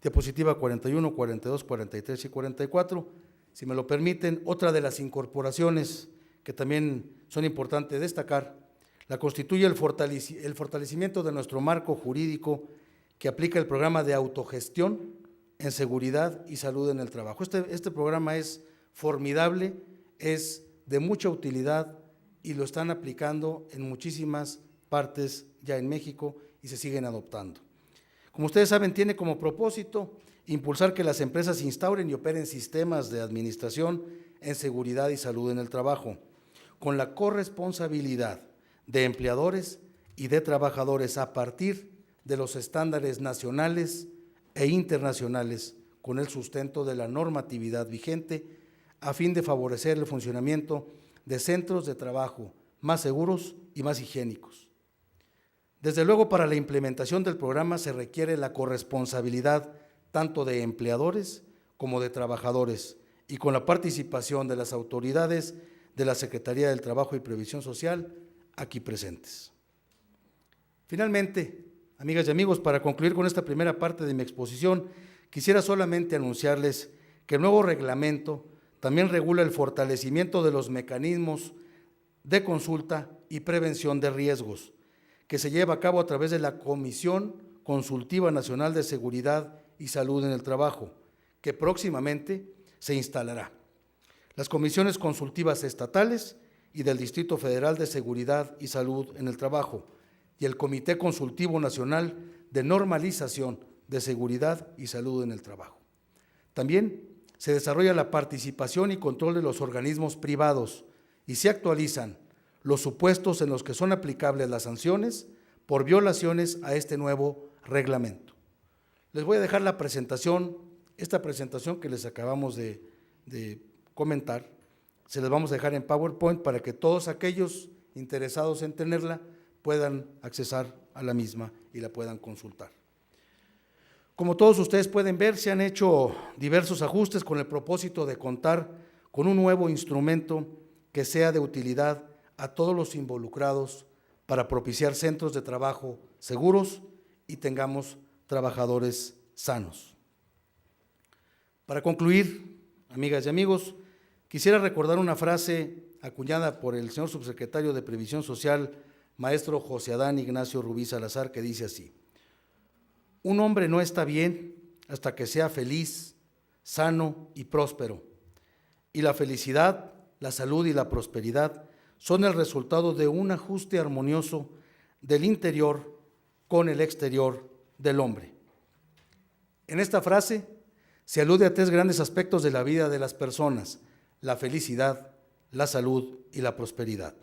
Diapositiva 41, 42, 43 y 44. Si me lo permiten, otra de las incorporaciones que también son importantes destacar, la constituye el fortalecimiento de nuestro marco jurídico que aplica el programa de autogestión en seguridad y salud en el trabajo. Este programa es formidable, es de mucha utilidad y lo están aplicando en muchísimas partes ya en México y se siguen adoptando. Como ustedes saben, tiene como propósito impulsar que las empresas instauren y operen sistemas de administración en seguridad y salud en el trabajo, con la corresponsabilidad de empleadores y de trabajadores a partir de los estándares nacionales e internacionales con el sustento de la normatividad vigente a fin de favorecer el funcionamiento de centros de trabajo más seguros y más higiénicos. Desde luego, para la implementación del programa se requiere la corresponsabilidad tanto de empleadores como de trabajadores y con la participación de las autoridades de la Secretaría del Trabajo y Previsión Social aquí presentes. Finalmente, amigas y amigos, para concluir con esta primera parte de mi exposición, quisiera solamente anunciarles que el nuevo reglamento también regula el fortalecimiento de los mecanismos de consulta y prevención de riesgos, que se lleva a cabo a través de la Comisión Consultiva Nacional de Seguridad y Salud en el Trabajo, que próximamente se instalará. Las comisiones consultivas estatales y del Distrito Federal de Seguridad y Salud en el Trabajo y el Comité Consultivo Nacional de Normalización de Seguridad y Salud en el Trabajo. También se desarrolla la participación y control de los organismos privados y se actualizan los supuestos en los que son aplicables las sanciones por violaciones a este nuevo reglamento. Les voy a dejar la presentación, esta presentación que les acabamos de comentar, se las vamos a dejar en PowerPoint para que todos aquellos interesados en tenerla puedan accesar a la misma y la puedan consultar. Como todos ustedes pueden ver, se han hecho diversos ajustes con el propósito de contar con un nuevo instrumento que sea de utilidad a todos los involucrados para propiciar centros de trabajo seguros y tengamos trabajadores sanos. Para concluir, amigas y amigos, quisiera recordar una frase acuñada por el señor subsecretario de Previsión Social, maestro José Adán Ignacio Rubí Salazar, que dice así: un hombre no está bien hasta que sea feliz, sano y próspero. Y la felicidad, la salud y la prosperidad son el resultado de un ajuste armonioso del interior con el exterior del hombre. En esta frase se alude a tres grandes aspectos de la vida de las personas: la felicidad, la salud y la prosperidad.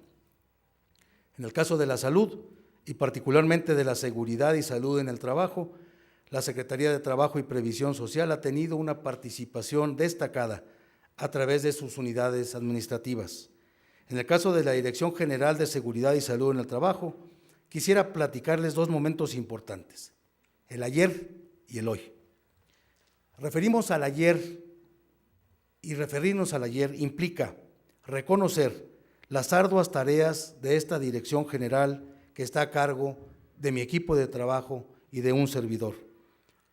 En el caso de la salud, y particularmente de la seguridad y salud en el trabajo, la Secretaría de Trabajo y Previsión Social ha tenido una participación destacada a través de sus unidades administrativas. En el caso de la Dirección General de Seguridad y Salud en el Trabajo, quisiera platicarles dos momentos importantes: el ayer y el hoy. Referirnos al ayer implica reconocer las arduas tareas de esta Dirección General que está a cargo de mi equipo de trabajo y de un servidor,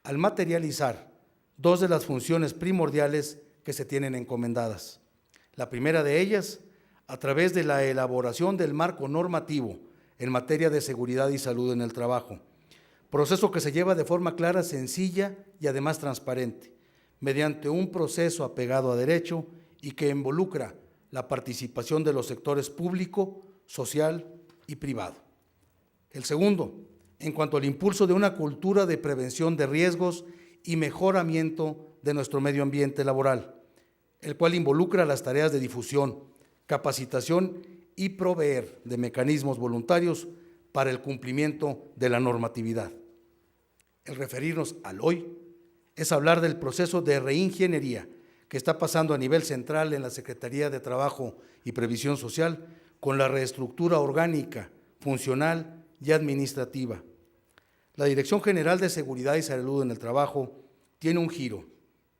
al materializar dos de las funciones primordiales que se tienen encomendadas. La primera de ellas, a través de la elaboración del marco normativo en materia de seguridad y salud en el trabajo, proceso que se lleva de forma clara, sencilla y además transparente, mediante un proceso apegado a derecho y que involucra la participación de los sectores público, social y privado. El segundo, en cuanto al impulso de una cultura de prevención de riesgos y mejoramiento de nuestro medio ambiente laboral, el cual involucra las tareas de difusión, capacitación y proveer de mecanismos voluntarios para el cumplimiento de la normatividad. El referirnos al hoy es hablar del proceso de reingeniería que está pasando a nivel central en la Secretaría de Trabajo y Previsión Social con la reestructura orgánica, funcional y administrativa. La Dirección General de Seguridad y Salud en el Trabajo tiene un giro,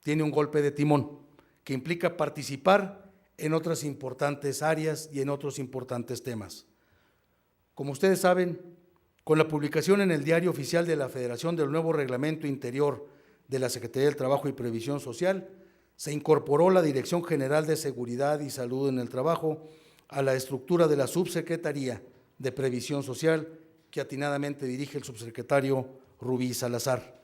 tiene un golpe de timón que implica participar en otras importantes áreas y en otros importantes temas. Como ustedes saben, con la publicación en el Diario Oficial de la Federación del nuevo Reglamento Interior de la Secretaría del Trabajo y Previsión Social, se incorporó la Dirección General de Seguridad y Salud en el Trabajo a la estructura de la Subsecretaría de Previsión Social que atinadamente dirige el subsecretario Rubí Salazar.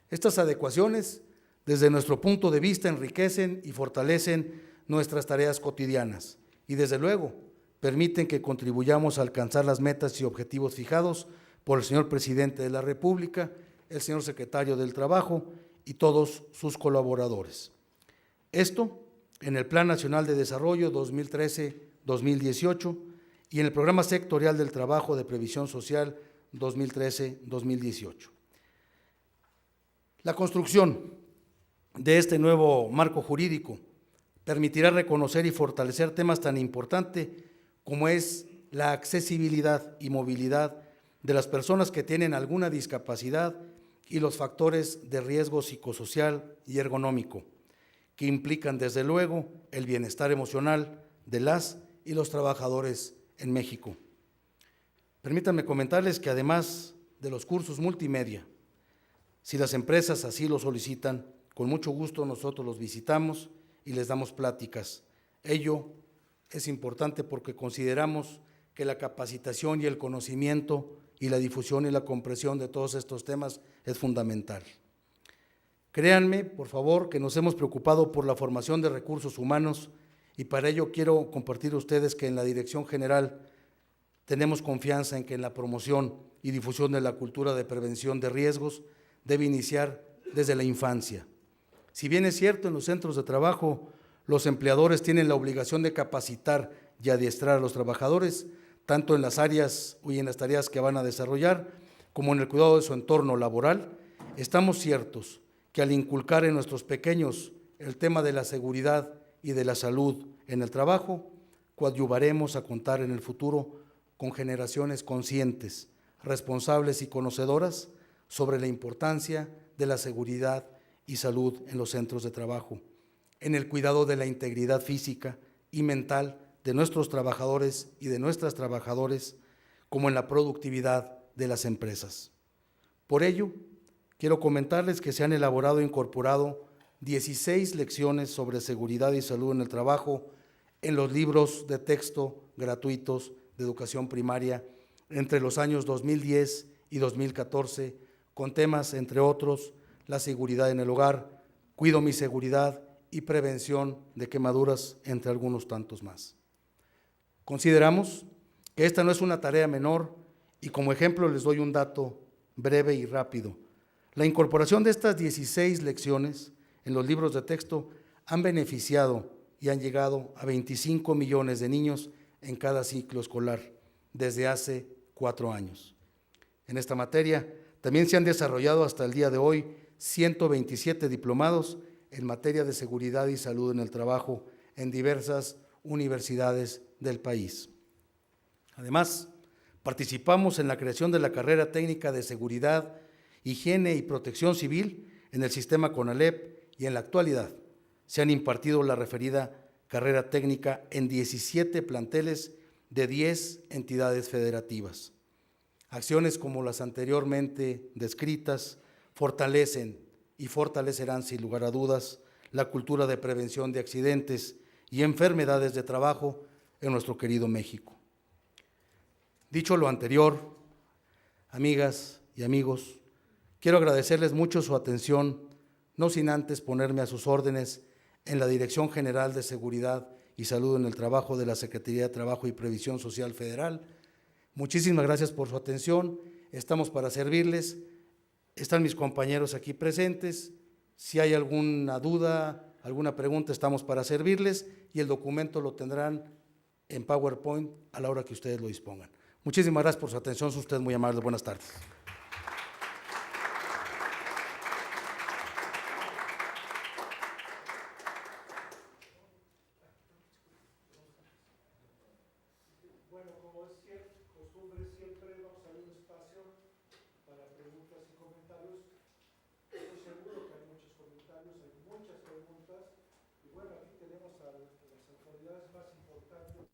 Estas adecuaciones, desde nuestro punto de vista, enriquecen y fortalecen nuestras tareas cotidianas y, desde luego, permiten que contribuyamos a alcanzar las metas y objetivos fijados por el señor Presidente de la República, el señor Secretario del Trabajo y todos sus colaboradores. Esto en el Plan Nacional de Desarrollo 2013-2018 y en el Programa Sectorial del Trabajo de Previsión Social 2013-2018. La construcción de este nuevo marco jurídico permitirá reconocer y fortalecer temas tan importantes como es la accesibilidad y movilidad de las personas que tienen alguna discapacidad y los factores de riesgo psicosocial y ergonómico, que implican desde luego el bienestar emocional de las y los trabajadores en México. Permítanme comentarles que además de los cursos multimedia, si las empresas así lo solicitan, con mucho gusto nosotros los visitamos y les damos pláticas. Ello es importante porque consideramos que la capacitación y el conocimiento y la difusión y la comprensión de todos estos temas es fundamental. Créanme, por favor, que nos hemos preocupado por la formación de recursos humanos Y para ello quiero compartir a ustedes que en la Dirección General tenemos confianza en que la promoción y difusión de la cultura de prevención de riesgos debe iniciar desde la infancia. Si bien es cierto, en los centros de trabajo los empleadores tienen la obligación de capacitar y adiestrar a los trabajadores, tanto en las áreas y en las tareas que van a desarrollar, como en el cuidado de su entorno laboral, estamos ciertos que al inculcar en nuestros pequeños el tema de la seguridad y de la salud en el trabajo, coadyuvaremos a contar en el futuro con generaciones conscientes, responsables y conocedoras sobre la importancia de la seguridad y salud en los centros de trabajo, en el cuidado de la integridad física y mental de nuestros trabajadores y de nuestras trabajadoras, como en la productividad de las empresas. Por ello, quiero comentarles que se han elaborado e incorporado 16 lecciones sobre seguridad y salud en el trabajo en los libros de texto gratuitos de educación primaria entre los años 2010 y 2014, con temas, entre otros, la seguridad en el hogar, cuido mi seguridad y prevención de quemaduras, entre algunos tantos más. Consideramos que esta no es una tarea menor y como ejemplo les doy un dato breve y rápido. La incorporación de estas 16 lecciones en los libros de texto han beneficiado y han llegado a 25 millones de niños en cada ciclo escolar desde hace 4 años. En esta materia también se han desarrollado hasta el día de hoy 127 diplomados en materia de seguridad y salud en el trabajo en diversas universidades del país. Además, participamos en la creación de la carrera técnica de seguridad, higiene y protección civil en el sistema CONALEP y en la actualidad se han impartido la referida carrera técnica en 17 planteles de 10 entidades federativas. Acciones como las anteriormente descritas fortalecen y fortalecerán sin lugar a dudas la cultura de prevención de accidentes y enfermedades de trabajo en nuestro querido México. Dicho lo anterior, amigas y amigos, quiero agradecerles mucho su atención, no sin antes ponerme a sus órdenes en la Dirección General de Seguridad y Salud en el Trabajo de la Secretaría de Trabajo y Previsión Social Federal. Muchísimas gracias por su atención, estamos para servirles, están mis compañeros aquí presentes, si hay alguna duda, alguna pregunta, estamos para servirles y el documento lo tendrán en PowerPoint a la hora que ustedes lo dispongan. Muchísimas gracias por su atención, son ustedes muy amables, buenas tardes. Bueno, como es costumbre, siempre vamos a dar un espacio para preguntas y comentarios. Estoy seguro que hay muchos comentarios, hay muchas preguntas. Y bueno, aquí tenemos a las autoridades más importantes.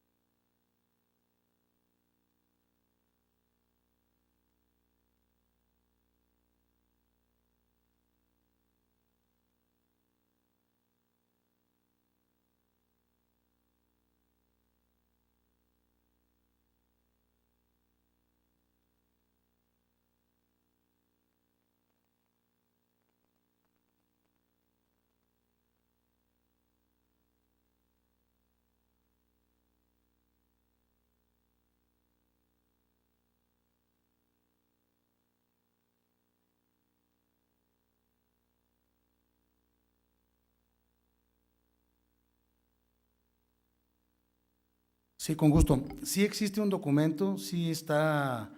Sí, con gusto. Sí existe un documento, sí está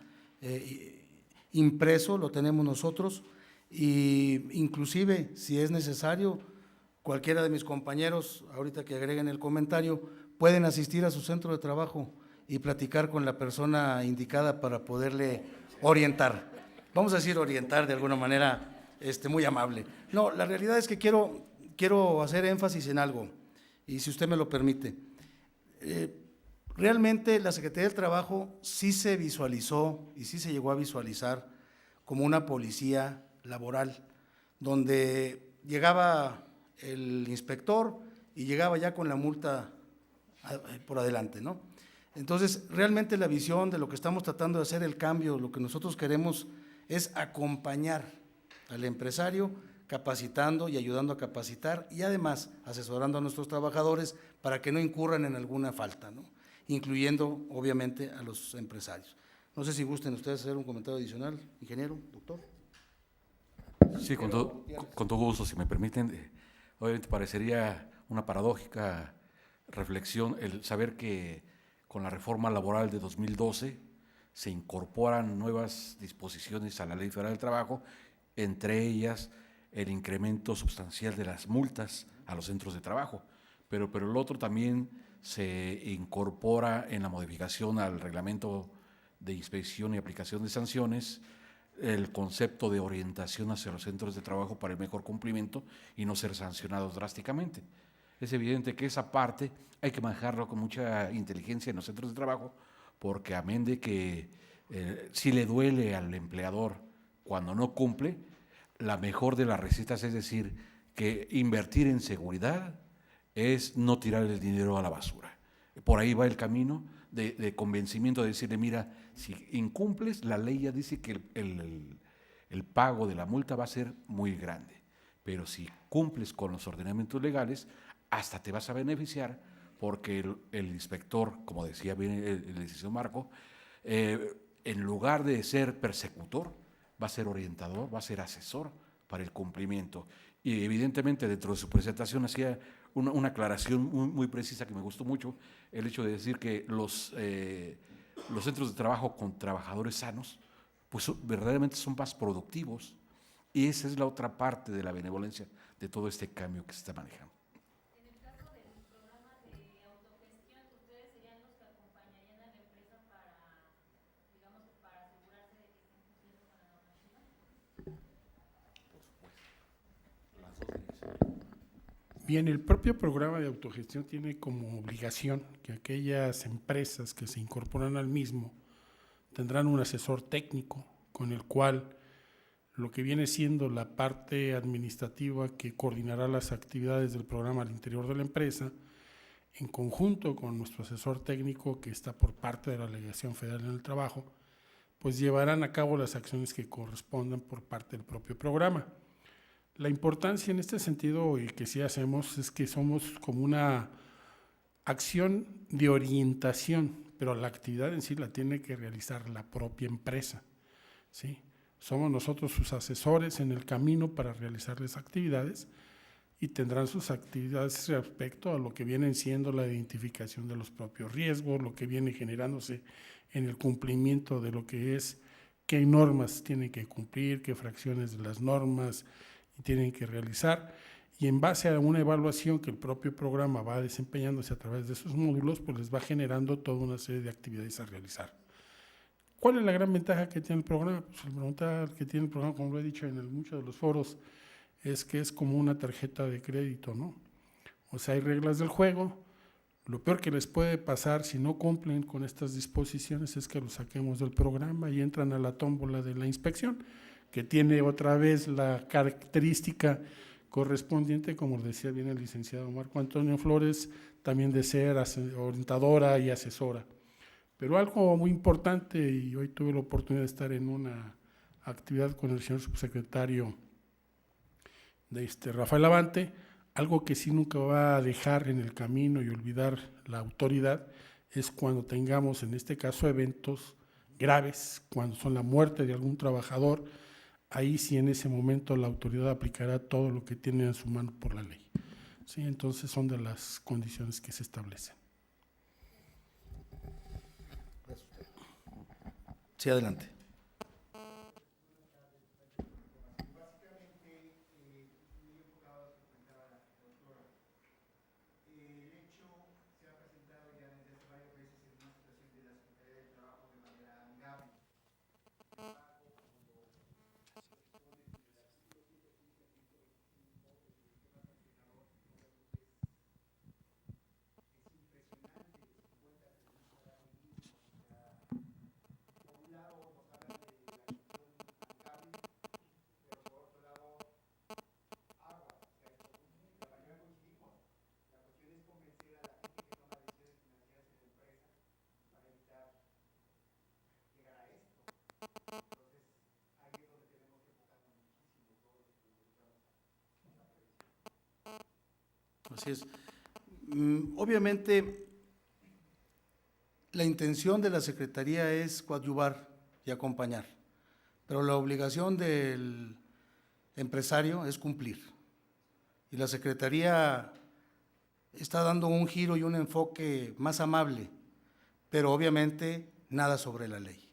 impreso, lo tenemos nosotros, y inclusive, si es necesario, cualquiera de mis compañeros, ahorita que agreguen el comentario, pueden asistir a su centro de trabajo y platicar con la persona indicada para poderle orientar. Vamos a decir orientar de alguna manera muy amable. No, la realidad es que quiero hacer énfasis en algo, y si usted me lo permite. Realmente la Secretaría del Trabajo sí se visualizó y sí se llegó a visualizar como una policía laboral, donde llegaba el inspector y llegaba ya con la multa por adelante, ¿no? Entonces, realmente la visión de lo que estamos tratando de hacer, el cambio, lo que nosotros queremos es acompañar al empresario capacitando y ayudando a capacitar y además asesorando a nuestros trabajadores para que no incurran en alguna falta, ¿no? Incluyendo obviamente a los empresarios. No sé si gusten ustedes hacer un comentario adicional, ingeniero, doctor. Sí, con todo gusto, si me permiten. Obviamente parecería una paradójica reflexión el saber que con la reforma laboral de 2012 se incorporan nuevas disposiciones a la Ley Federal del Trabajo, entre ellas el incremento sustancial de las multas a los centros de trabajo, pero el otro también se incorpora en la modificación al reglamento de inspección y aplicación de sanciones el concepto de orientación hacia los centros de trabajo para el mejor cumplimiento y no ser sancionados drásticamente. Es evidente que esa parte hay que manejarlo con mucha inteligencia en los centros de trabajo, porque amén de que si le duele al empleador cuando no cumple, la mejor de las recetas es decir que invertir en seguridad es no tirar el dinero a la basura. Por ahí va el camino de convencimiento, de decirle, mira, si incumples, la ley ya dice que el pago de la multa va a ser muy grande, pero si cumples con los ordenamientos legales, hasta te vas a beneficiar, porque el inspector, como decía bien el licenciado Marco, en lugar de ser persecutor, va a ser orientador, va a ser asesor para el cumplimiento. Y evidentemente dentro de su presentación hacía una aclaración muy precisa que me gustó mucho, el hecho de decir que los centros de trabajo con trabajadores sanos, pues verdaderamente son más productivos, y esa es la otra parte de la benevolencia de todo este cambio que se está manejando. En el caso del programa de autogestión, ¿ustedes serían los que acompañarían a la empresa para, digamos, para asegurarse de que estén cumpliendo con la normativa? Por supuesto, las dos direcciones. Bien, el propio programa de autogestión tiene como obligación que aquellas empresas que se incorporan al mismo tendrán un asesor técnico con el cual lo que viene siendo la parte administrativa que coordinará las actividades del programa al interior de la empresa, en conjunto con nuestro asesor técnico que está por parte de la Delegación Federal en el Trabajo, pues llevarán a cabo las acciones que correspondan por parte del propio programa. La importancia en este sentido y que sí hacemos es que somos como una acción de orientación, pero la actividad en sí la tiene que realizar la propia empresa, ¿sí? Somos nosotros sus asesores en el camino para realizarles actividades y tendrán sus actividades respecto a lo que vienen siendo la identificación de los propios riesgos, lo que viene generándose en el cumplimiento de lo que es, qué normas tienen que cumplir, qué fracciones de las normas tienen que realizar, y en base a una evaluación que el propio programa va desempeñándose a través de esos módulos, pues les va generando toda una serie de actividades a realizar. ¿Cuál es la gran ventaja que tiene el programa? Pues la ventaja que tiene el programa, como lo he dicho en muchos de los foros, es que es como una tarjeta de crédito, ¿no? O sea, hay reglas del juego. Lo peor que les puede pasar si no cumplen con estas disposiciones es que los saquemos del programa y entran a la tómbola de la inspección, que tiene otra vez la característica correspondiente, como decía bien el licenciado Marco Antonio Flores, también de ser orientadora y asesora. Pero algo muy importante, y hoy tuve la oportunidad de estar en una actividad con el señor subsecretario Rafael Avante, algo que sí nunca va a dejar en el camino y olvidar la autoridad es cuando tengamos, en este caso, eventos graves, cuando son la muerte de algún trabajador. Ahí sí en ese momento la autoridad aplicará todo lo que tiene en su mano por la ley. Sí, entonces son de las condiciones que se establecen. Sí, adelante. Así es. Obviamente, la intención de la Secretaría es coadyuvar y acompañar, pero la obligación del empresario es cumplir. Y la Secretaría está dando un giro y un enfoque más amable, pero obviamente nada sobre la ley.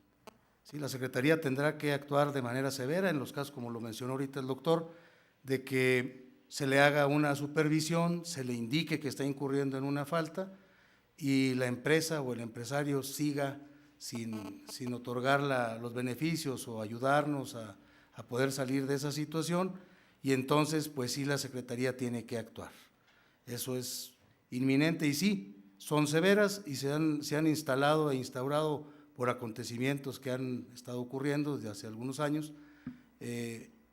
Sí, la Secretaría tendrá que actuar de manera severa en los casos, como lo mencionó ahorita el doctor, de que se le haga una supervisión, se le indique que está incurriendo en una falta y la empresa o el empresario siga sin otorgar los beneficios o ayudarnos a poder salir de esa situación, y entonces pues sí la Secretaría tiene que actuar. Eso es inminente y sí, son severas y se han instalado e instaurado por acontecimientos que han estado ocurriendo desde hace algunos años,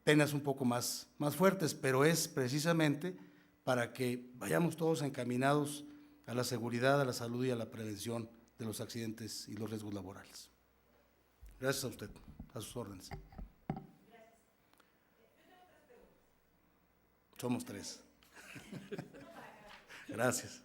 penas un poco más fuertes, pero es precisamente para que vayamos todos encaminados a la seguridad, a la salud y a la prevención de los accidentes y los riesgos laborales. Gracias a usted, a sus órdenes. Somos tres. Gracias.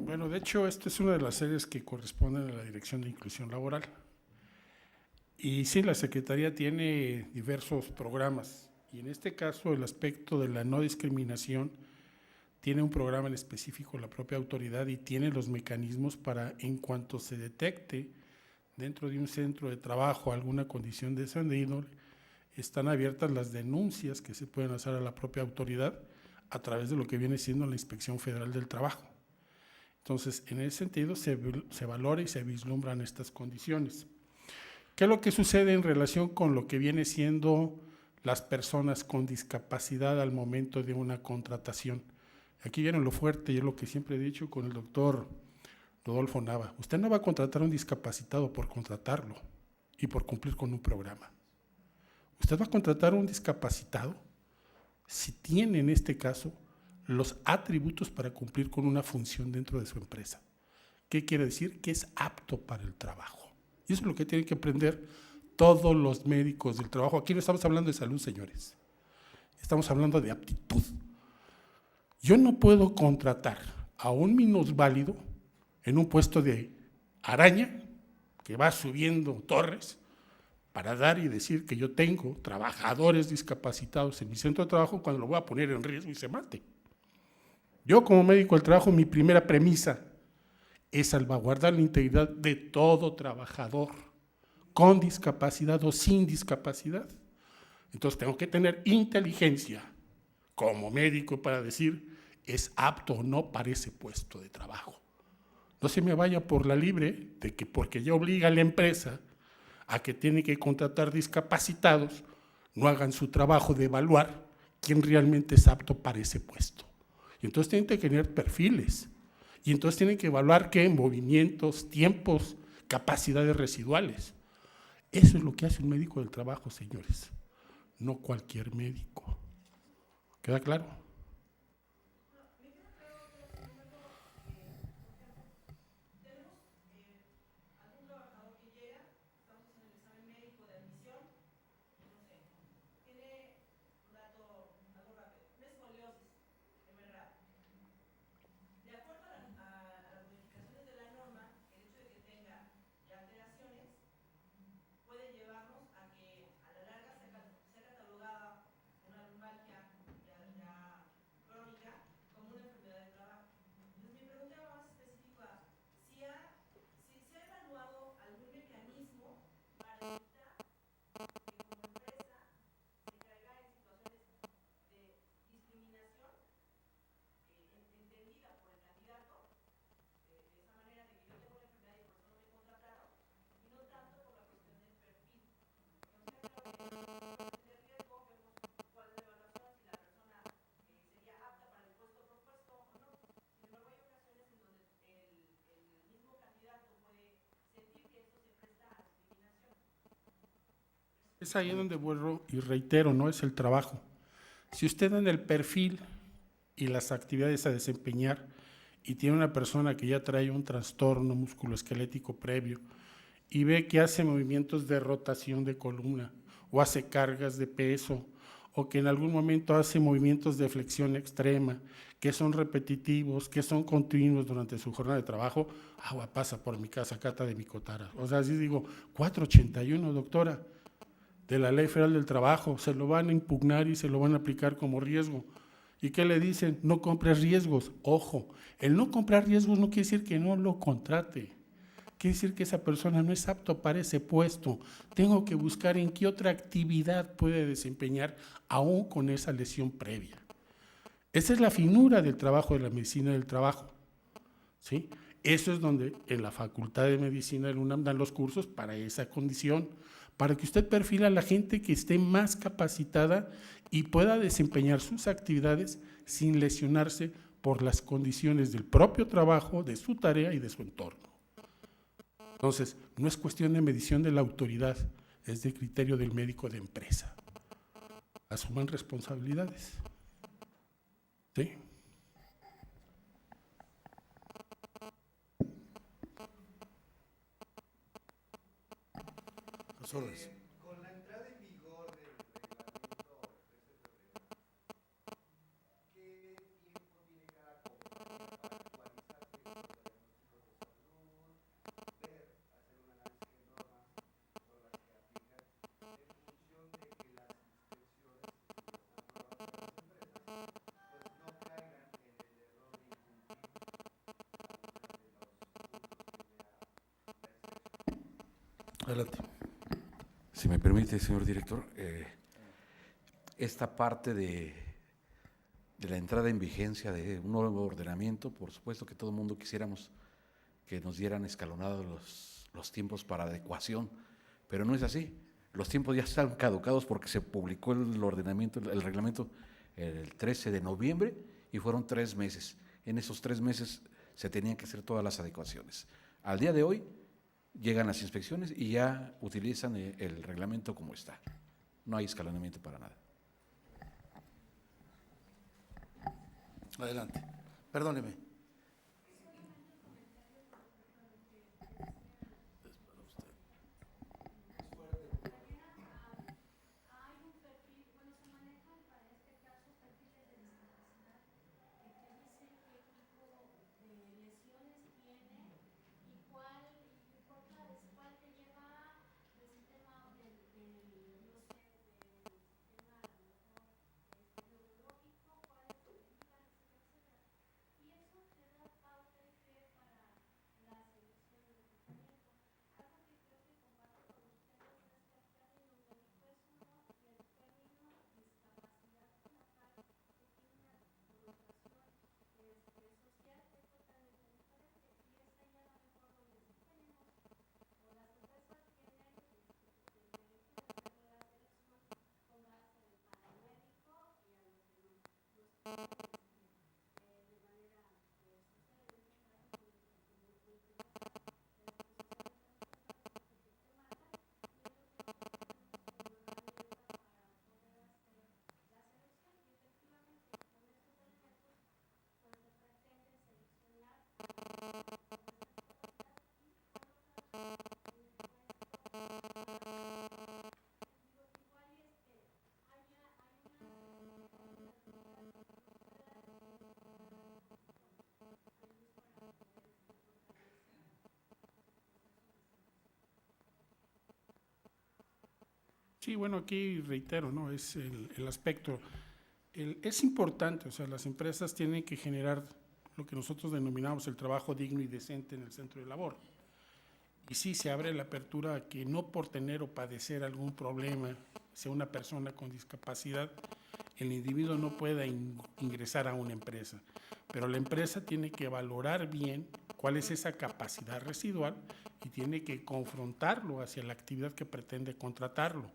Bueno, de hecho, esta es una de las series que corresponden a la Dirección de Inclusión Laboral. Y sí, la Secretaría tiene diversos programas, y en este caso el aspecto de la no discriminación tiene un programa en específico la propia autoridad y tiene los mecanismos para, en cuanto se detecte dentro de un centro de trabajo alguna condición de esa índole, están abiertas las denuncias que se pueden hacer a la propia autoridad a través de lo que viene siendo la Inspección Federal del Trabajo. Entonces, en ese sentido, se valora y se vislumbran estas condiciones. ¿Qué es lo que sucede en relación con lo que viene siendo las personas con discapacidad al momento de una contratación? Aquí viene lo fuerte y es lo que siempre he dicho con el doctor Rodolfo Nava. Usted no va a contratar a un discapacitado por contratarlo y por cumplir con un programa. Usted va a contratar a un discapacitado si tiene, en este caso, los atributos para cumplir con una función dentro de su empresa. ¿Qué quiere decir? Que es apto para el trabajo. Y eso es lo que tienen que aprender todos los médicos del trabajo. Aquí no estamos hablando de salud, señores. Estamos hablando de aptitud. Yo no puedo contratar a un minusválido en un puesto de araña que va subiendo torres para dar y decir que yo tengo trabajadores discapacitados en mi centro de trabajo cuando lo voy a poner en riesgo y se mate. Yo como médico del trabajo, mi primera premisa es salvaguardar la integridad de todo trabajador, con discapacidad o sin discapacidad. Entonces tengo que tener inteligencia como médico para decir es apto o no para ese puesto de trabajo. No se me vaya por la libre de que porque ya obliga a la empresa a que tiene que contratar discapacitados, no hagan su trabajo de evaluar quién realmente es apto para ese puesto. Y entonces tienen que tener perfiles, y entonces tienen que evaluar qué movimientos, tiempos, capacidades residuales. Eso es lo que hace un médico del trabajo, señores, no cualquier médico. ¿Queda claro? Es ahí donde vuelvo y reitero, no es el trabajo. Si usted en el perfil y las actividades a desempeñar y tiene una persona que ya trae un trastorno musculoesquelético previo y ve que hace movimientos de rotación de columna o hace cargas de peso o que en algún momento hace movimientos de flexión extrema, que son repetitivos, que son continuos durante su jornada de trabajo, agua pasa por mi casa, cata de micotara. O sea, así digo, 481, doctora, de la Ley Federal del Trabajo, se lo van a impugnar y se lo van a aplicar como riesgo. ¿Y qué le dicen? No compres riesgos. Ojo, el no comprar riesgos no quiere decir que no lo contrate. Quiere decir que esa persona no es apto para ese puesto. Tengo que buscar en qué otra actividad puede desempeñar aún con esa lesión previa. Esa es la finura del trabajo de la medicina del trabajo, ¿sí? Eso es donde en la Facultad de Medicina del UNAM dan los cursos para esa condición, para que usted perfile a la gente que esté más capacitada y pueda desempeñar sus actividades sin lesionarse por las condiciones del propio trabajo, de su tarea y de su entorno. Entonces, no es cuestión de medición de la autoridad, es de criterio del médico de empresa. Asuman responsabilidades. ¿Sí? Las órdenes. Con la entrada en vigor del reglamento 13 de febrero, ¿qué tiempo tiene cada compañía para actualizarse con los diagnósticos de salud, ver, hacer un análisis de normas con las que aplican, en función de que las inspecciones y las aprobadas de las empresas pues no caigan en el error de incumplir algunos de los puntos que vea la inspección? Adelante. Si me permite, señor director, esta parte de la entrada en vigencia de un nuevo ordenamiento, por supuesto que todo el mundo quisiéramos que nos dieran escalonados los tiempos para adecuación, pero no es así. Los tiempos ya están caducados porque se publicó el ordenamiento, el reglamento el 13 de noviembre y fueron 3 meses. En esos 3 meses se tenían que hacer todas las adecuaciones. Al día de hoy llegan las inspecciones y ya utilizan el reglamento como está. No hay escalonamiento para nada. Adelante. Perdóneme. Hay un perfil, bueno, se manejan para este caso perfiles de discapacidad que te dicen qué tipo de lesiones tiene y cuál te lleva del sistema no sé, del sistema a lo mejor neurológico, cuál es tu etcétera, etcétera. Y eso te da pauta y fe para la selección del tratamiento. Algo que creo que comparto con ustedes es que el término médico es uno y el término discapacidad como tal que tiene una connotación social es totalmente diferente y es ahí a lo mejor donde sí tenemos o las empresas tienen el derecho de hacer la selección con base al médico y a lo que nos piden de manera sinceramente práctica muy privada. Sí, bueno, aquí reitero, ¿no? Es el aspecto. Es importante, o sea, las empresas tienen que generar lo que nosotros denominamos el trabajo digno y decente en el centro de labor. Y sí se abre la apertura a que no por tener o padecer algún problema, sea una persona con discapacidad, el individuo no pueda ingresar a una empresa. Pero la empresa tiene que valorar bien cuál es esa capacidad residual y tiene que confrontarlo hacia la actividad que pretende contratarlo.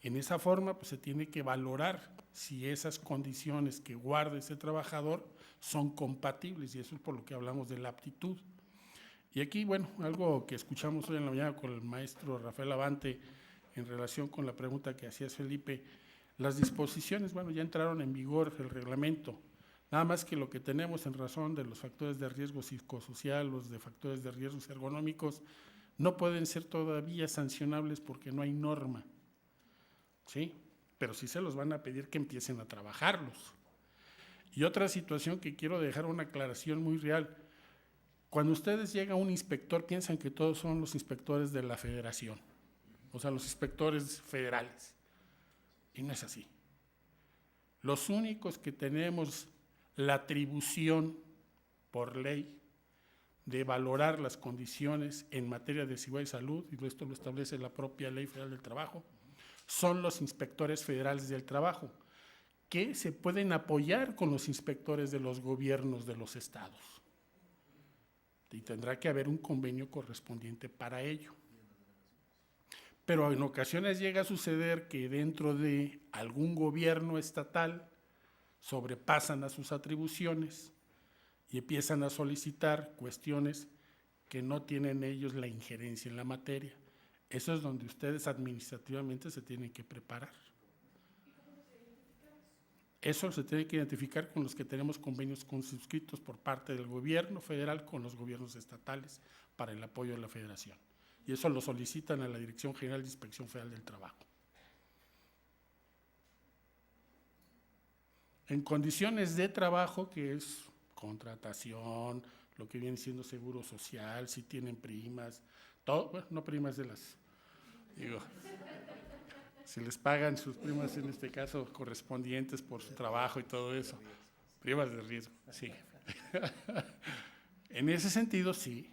En esa forma, pues, se tiene que valorar si esas condiciones que guarda ese trabajador son compatibles, y eso es por lo que hablamos de la aptitud. Y aquí, bueno, algo que escuchamos hoy en la mañana con el maestro Rafael Avante, en relación con la pregunta que hacías, Felipe, las disposiciones, bueno, ya entraron en vigor el reglamento, nada más que lo que tenemos en razón de los factores de riesgo psicosocial, los de factores de riesgos ergonómicos, no pueden ser todavía sancionables porque no hay norma, ¿sí? Pero sí se los van a pedir que empiecen a trabajarlos. Y otra situación que quiero dejar una aclaración muy real, cuando ustedes llega un inspector, piensan que todos son los inspectores de la federación, o sea, los inspectores federales, y no es así. Los únicos que tenemos la atribución por ley de valorar las condiciones en materia de seguridad y salud, y esto lo establece la propia Ley Federal del Trabajo, son los inspectores federales del trabajo, que se pueden apoyar con los inspectores de los gobiernos de los estados. Y tendrá que haber un convenio correspondiente para ello. Pero en ocasiones llega a suceder que dentro de algún gobierno estatal sobrepasan a sus atribuciones y empiezan a solicitar cuestiones que no tienen ellos la injerencia en la materia. Eso es donde ustedes administrativamente se tienen que preparar. Eso se tiene que identificar con los que tenemos convenios suscritos por parte del gobierno federal con los gobiernos estatales para el apoyo de la federación. Y eso lo solicitan a la Dirección General de Inspección Federal del Trabajo. En condiciones de trabajo, que es contratación, lo que viene siendo seguro social, si tienen primas, todo, bueno, no primas de las, digo, si les pagan sus primas en este caso correspondientes por su trabajo y todo eso, primas de riesgo, sí. En ese sentido, sí,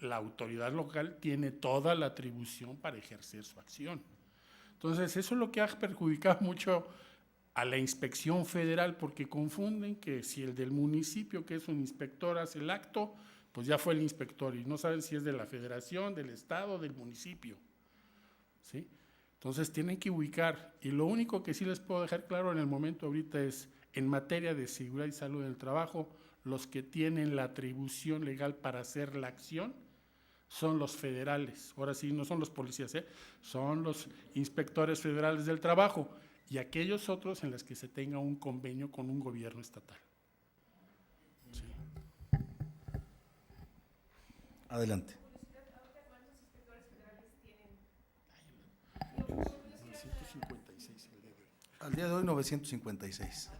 la autoridad local tiene toda la atribución para ejercer su acción. Entonces, eso es lo que ha perjudicado mucho a la inspección federal, porque confunden que si el del municipio, que es un inspector, hace el acto, pues ya fue el inspector, y no saben si es de la federación, del estado, del municipio, ¿sí? Entonces tienen que ubicar, y lo único que sí les puedo dejar claro en el momento ahorita es, en materia de seguridad y salud en el trabajo, los que tienen la atribución legal para hacer la acción son los federales, ahora sí, no son los policías, son los inspectores federales del trabajo, y aquellos otros en los que se tenga un convenio con un gobierno estatal. Sí. Adelante. 956 el día de hoy. Al día de hoy, 956.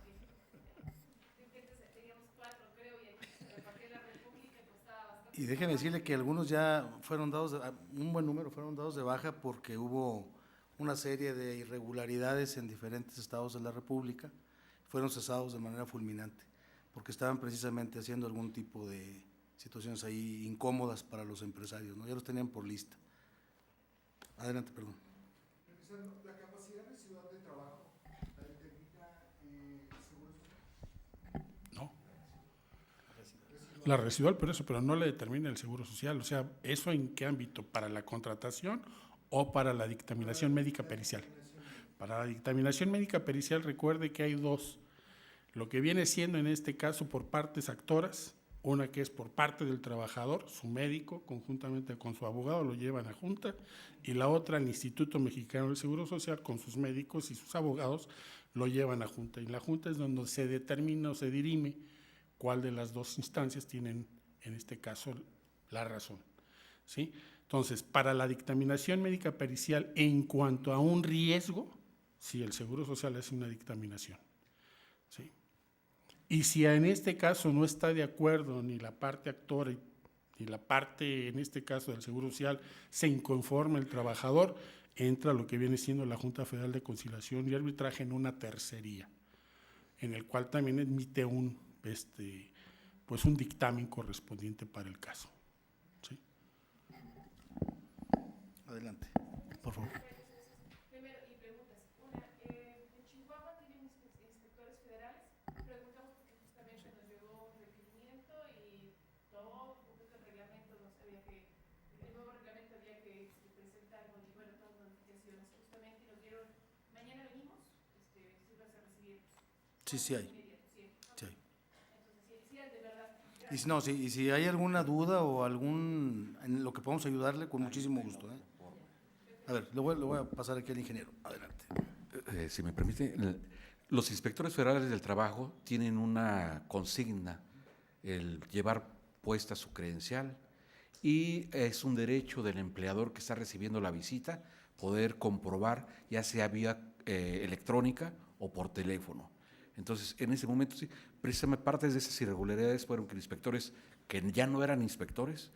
Y déjeme decirle que algunos ya fueron dados, un buen número fueron dados de baja porque hubo una serie de irregularidades en diferentes estados de la República, fueron cesados de manera fulminante, porque estaban precisamente haciendo algún tipo de situaciones ahí incómodas para los empresarios, ¿no? Ya los tenían por lista. Adelante, perdón. La capacidad de ciudad de trabajo la determina Seguro Social. No. La residual, pero no le determina el Seguro Social. O sea, ¿eso en qué ámbito? ¿Para la contratación o para la dictaminación médica pericial? Para la dictaminación médica pericial, recuerde que hay dos. Lo que viene siendo en este caso por partes actoras, una que es por parte del trabajador, su médico, conjuntamente con su abogado, lo llevan a junta, y la otra, el Instituto Mexicano del Seguro Social, con sus médicos y sus abogados, lo llevan a junta. Y la junta es donde se determina o se dirime cuál de las dos instancias tienen, en este caso, la razón, ¿sí? Entonces, para la dictaminación médica pericial, en cuanto a un riesgo, sí, el Seguro Social hace una dictaminación, ¿sí? Y si en este caso no está de acuerdo ni la parte actora ni la parte, en este caso del Seguro Social, se inconforma el trabajador, entra lo que viene siendo la Junta Federal de Conciliación y Arbitraje en una tercería, en el cual también emite un dictamen correspondiente para el caso. ¿Sí? Adelante, por favor. Primero, y preguntas. Una, en Chihuahua tienen inspectores federales. Preguntamos porque justamente nos llegó un requerimiento y todo, el reglamento no sabía que, el nuevo reglamento había que presentar, bueno, todas las notificaciones justamente, y nos dieron, mañana venimos, si vas a recibir. Sí, sí hay. Sí hay. Entonces, sí, de verdad. Y si, no, y si hay alguna duda o en lo que podamos ayudarle, con muchísimo gusto, ¿eh? A ver, le voy a pasar aquí al ingeniero. Adelante. Si me permite, los inspectores federales del trabajo tienen una consigna, el llevar puesta su credencial, y es un derecho del empleador que está recibiendo la visita poder comprobar, ya sea vía electrónica o por teléfono. Entonces, en ese momento, sí, precisamente partes de esas irregularidades fueron que inspectores que ya no eran inspectores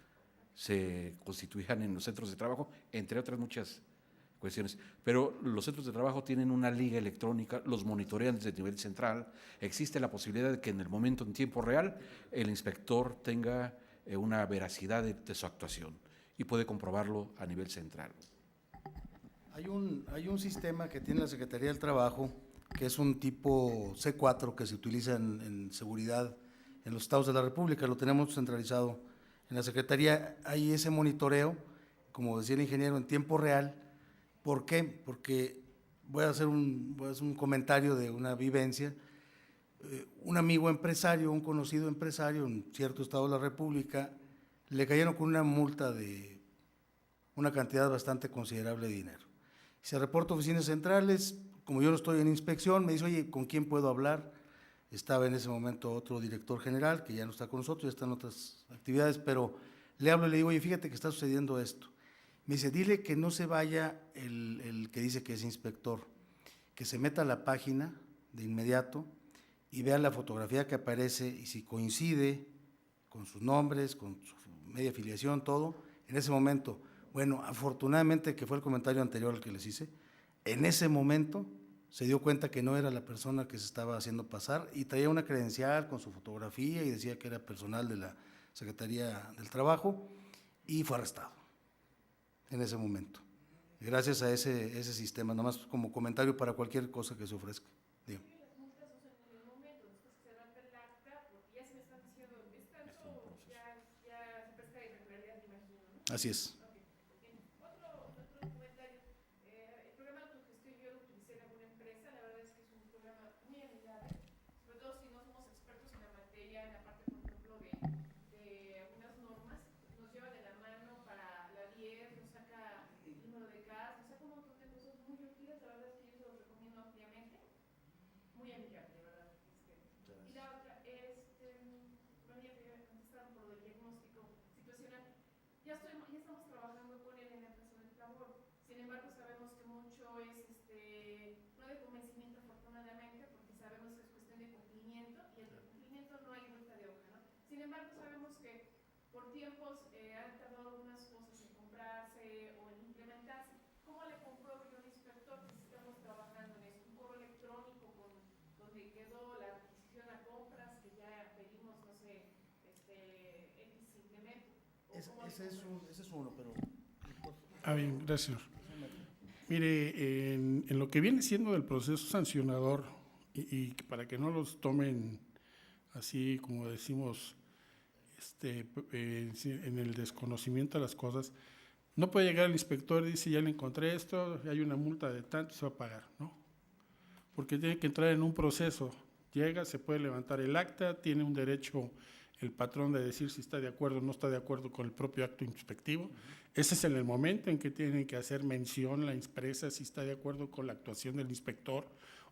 se constituían en los centros de trabajo, entre otras muchas cuestiones. Pero los centros de trabajo tienen una liga electrónica, los monitorean desde el nivel central. Existe la posibilidad de que en el momento, en tiempo real, el inspector tenga una veracidad de su actuación y puede comprobarlo a nivel central. Hay un sistema que tiene la Secretaría del Trabajo, que es un tipo C4 que se utiliza en seguridad en los estados de la República, lo tenemos centralizado en la Secretaría. Hay ese monitoreo, como decía el ingeniero, en tiempo real. ¿Por qué? Porque voy a hacer un comentario de una vivencia. Un amigo empresario, un conocido empresario en cierto estado de la República, le cayeron con una multa de una cantidad bastante considerable de dinero. Se reporta a oficinas centrales, como yo no estoy en inspección, me dice, oye, ¿con quién puedo hablar? Estaba en ese momento otro director general, que ya no está con nosotros, ya está en otras actividades, pero le hablo y le digo, oye, fíjate que está sucediendo esto. Me dice, dile que no se vaya el que dice que es inspector, que se meta a la página de inmediato y vea la fotografía que aparece y si coincide con sus nombres, con su media afiliación, todo, en ese momento. Bueno, afortunadamente, que fue el comentario anterior al que les hice, en ese momento se dio cuenta que no era la persona que se estaba haciendo pasar y traía una credencial con su fotografía y decía que era personal de la Secretaría del Trabajo y fue arrestado en ese momento. Gracias a ese sistema, nomás como comentario para cualquier cosa que se ofrezca. Digo. Las multas no son en el momento, después que se levanta el acta, porque ya se me están diciendo, es tanto, ya se presta de irregularidad, me imagino, ¿no? Así es. Otro comentario, el programa de autogestión yo lo utilicé en alguna empresa, la verdad es que es un programa muy amigable, sobre todo si no somos expertos en la materia, en la parte, por ejemplo, de algunas normas, nos lleva de la mano para la 10, nos saca el número de CAS, nos saca un montón de cosas muy útiles, la verdad es que yo se los recomiendo ampliamente, muy amigable, de verdad. Y la otra, bueno, ya te contestaron por lo del diagnóstico situacional. Ya estamos trabajando con él en la empresa del labor. Sin embargo, sabemos que mucho es no de convencimiento, afortunadamente, porque sabemos que es cuestión de cumplimiento y el cumplimiento no hay vuelta de hoja, ¿no? Sin embargo, sabemos que por tiempos han tardado algunas cosas en comprarse o en implementarse. ¿Cómo le compruebo yo al inspector que estamos trabajando en eso? Un correo electrónico donde quedó la adquisición a compras, que ya pedimos, no sé, X implemento. Ese es uno, pero... Bien, gracias. Mire, en lo que viene siendo del proceso sancionador, y para que no los tomen así como decimos, en el desconocimiento de las cosas, no puede llegar el inspector y dice, ya le encontré esto, hay una multa de tanto, se va a pagar, ¿no? Porque tiene que entrar en un proceso. Llega, se puede levantar el acta, tiene un derecho el patrón de decir si está de acuerdo o no está de acuerdo con el propio acto inspectivo. Ese es en el momento en que tienen que hacer mención la empresa si está de acuerdo con la actuación del inspector,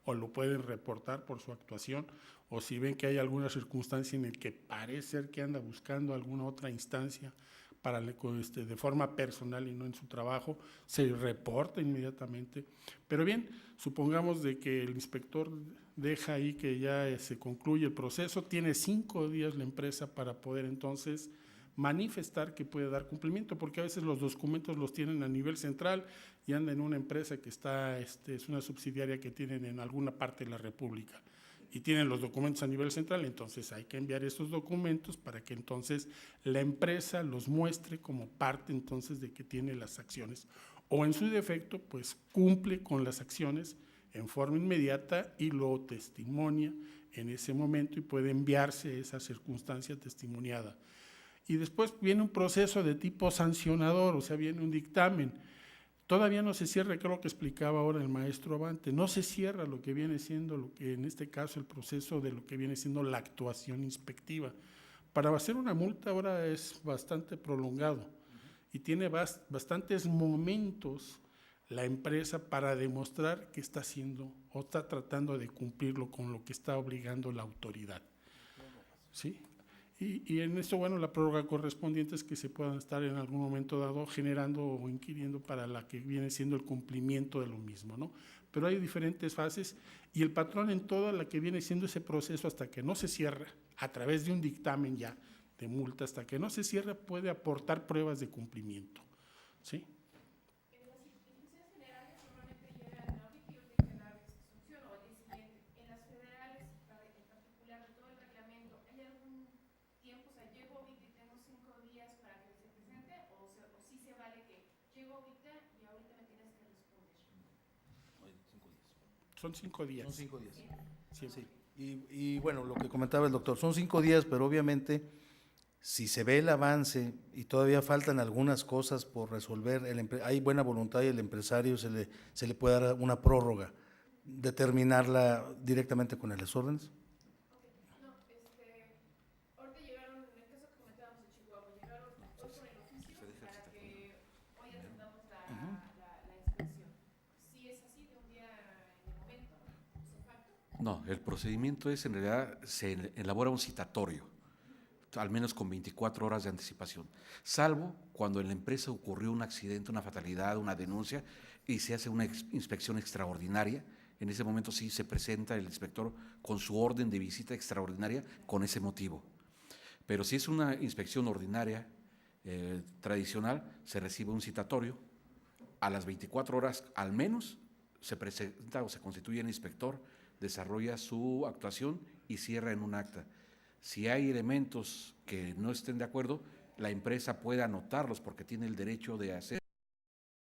o lo pueden reportar por su actuación, o si ven que hay alguna circunstancia en la que parece ser que anda buscando alguna otra instancia para de forma personal y no en su trabajo, se reporta inmediatamente. Pero bien, supongamos de que el inspector deja ahí que ya se concluye el proceso, tiene 5 días la empresa para poder entonces manifestar que puede dar cumplimiento, porque a veces los documentos los tienen a nivel central y andan en una empresa que está, es una subsidiaria que tienen en alguna parte de la República y tienen los documentos a nivel central, entonces hay que enviar esos documentos para que entonces la empresa los muestre como parte entonces de que tiene las acciones, o en su defecto pues cumple con las acciones en forma inmediata y lo testimonia en ese momento y puede enviarse esa circunstancia testimoniada. Y después viene un proceso de tipo sancionador, o sea, viene un dictamen. Todavía no se cierra, creo que explicaba ahora el maestro Abante, no se cierra lo que viene siendo, lo que en este caso el proceso de lo que viene siendo la actuación inspectiva. Para hacer una multa ahora es bastante prolongado y tiene bastantes momentos la empresa para demostrar que está haciendo o está tratando de cumplirlo con lo que está obligando la autoridad. ¿Sí? Y en esto, bueno, la prórroga correspondiente es que se puedan estar en algún momento dado generando o inquiriendo para la que viene siendo el cumplimiento de lo mismo, ¿no? Pero hay diferentes fases y el patrón en toda la que viene siendo ese proceso hasta que no se cierra, a través de un dictamen ya de multa, hasta que no se cierra, puede aportar pruebas de cumplimiento, ¿sí? En las instituciones generales normalmente llega el audit y tiene que dar extinción o el día siguiente. En las federales, en particular de todo el reglamento, ¿hay algún tiempo? O sea, llego ahorita y tengo 5 días para que se presente, o sí se vale que llego ahorita y ahorita me tienes que responder. Son 5 días. Son 5 días. Sí. Sí. Y bueno, lo que comentaba el doctor, son 5 días, pero obviamente si se ve el avance y todavía faltan algunas cosas por resolver, hay buena voluntad y el empresario se le puede dar una prórroga, determinarla directamente con las órdenes. No, ahorita llegaron, en el caso que comentábamos de Chihuahua, llegaron hoy con el oficio para que hoy atendamos la inspección. Si es así, de un día en el momento, sin falta. No, el procedimiento es, en realidad, se elabora un citatorio, al menos con 24 horas de anticipación, salvo cuando en la empresa ocurrió un accidente, una fatalidad, una denuncia, y se hace una inspección extraordinaria. En ese momento sí se presenta el inspector con su orden de visita extraordinaria con ese motivo. Pero si es una inspección ordinaria, tradicional, se recibe un citatorio, a las 24 horas al menos se presenta o se constituye el inspector, desarrolla su actuación y cierra en un acta. Si hay elementos que no estén de acuerdo, la empresa puede anotarlos porque tiene el derecho de hacer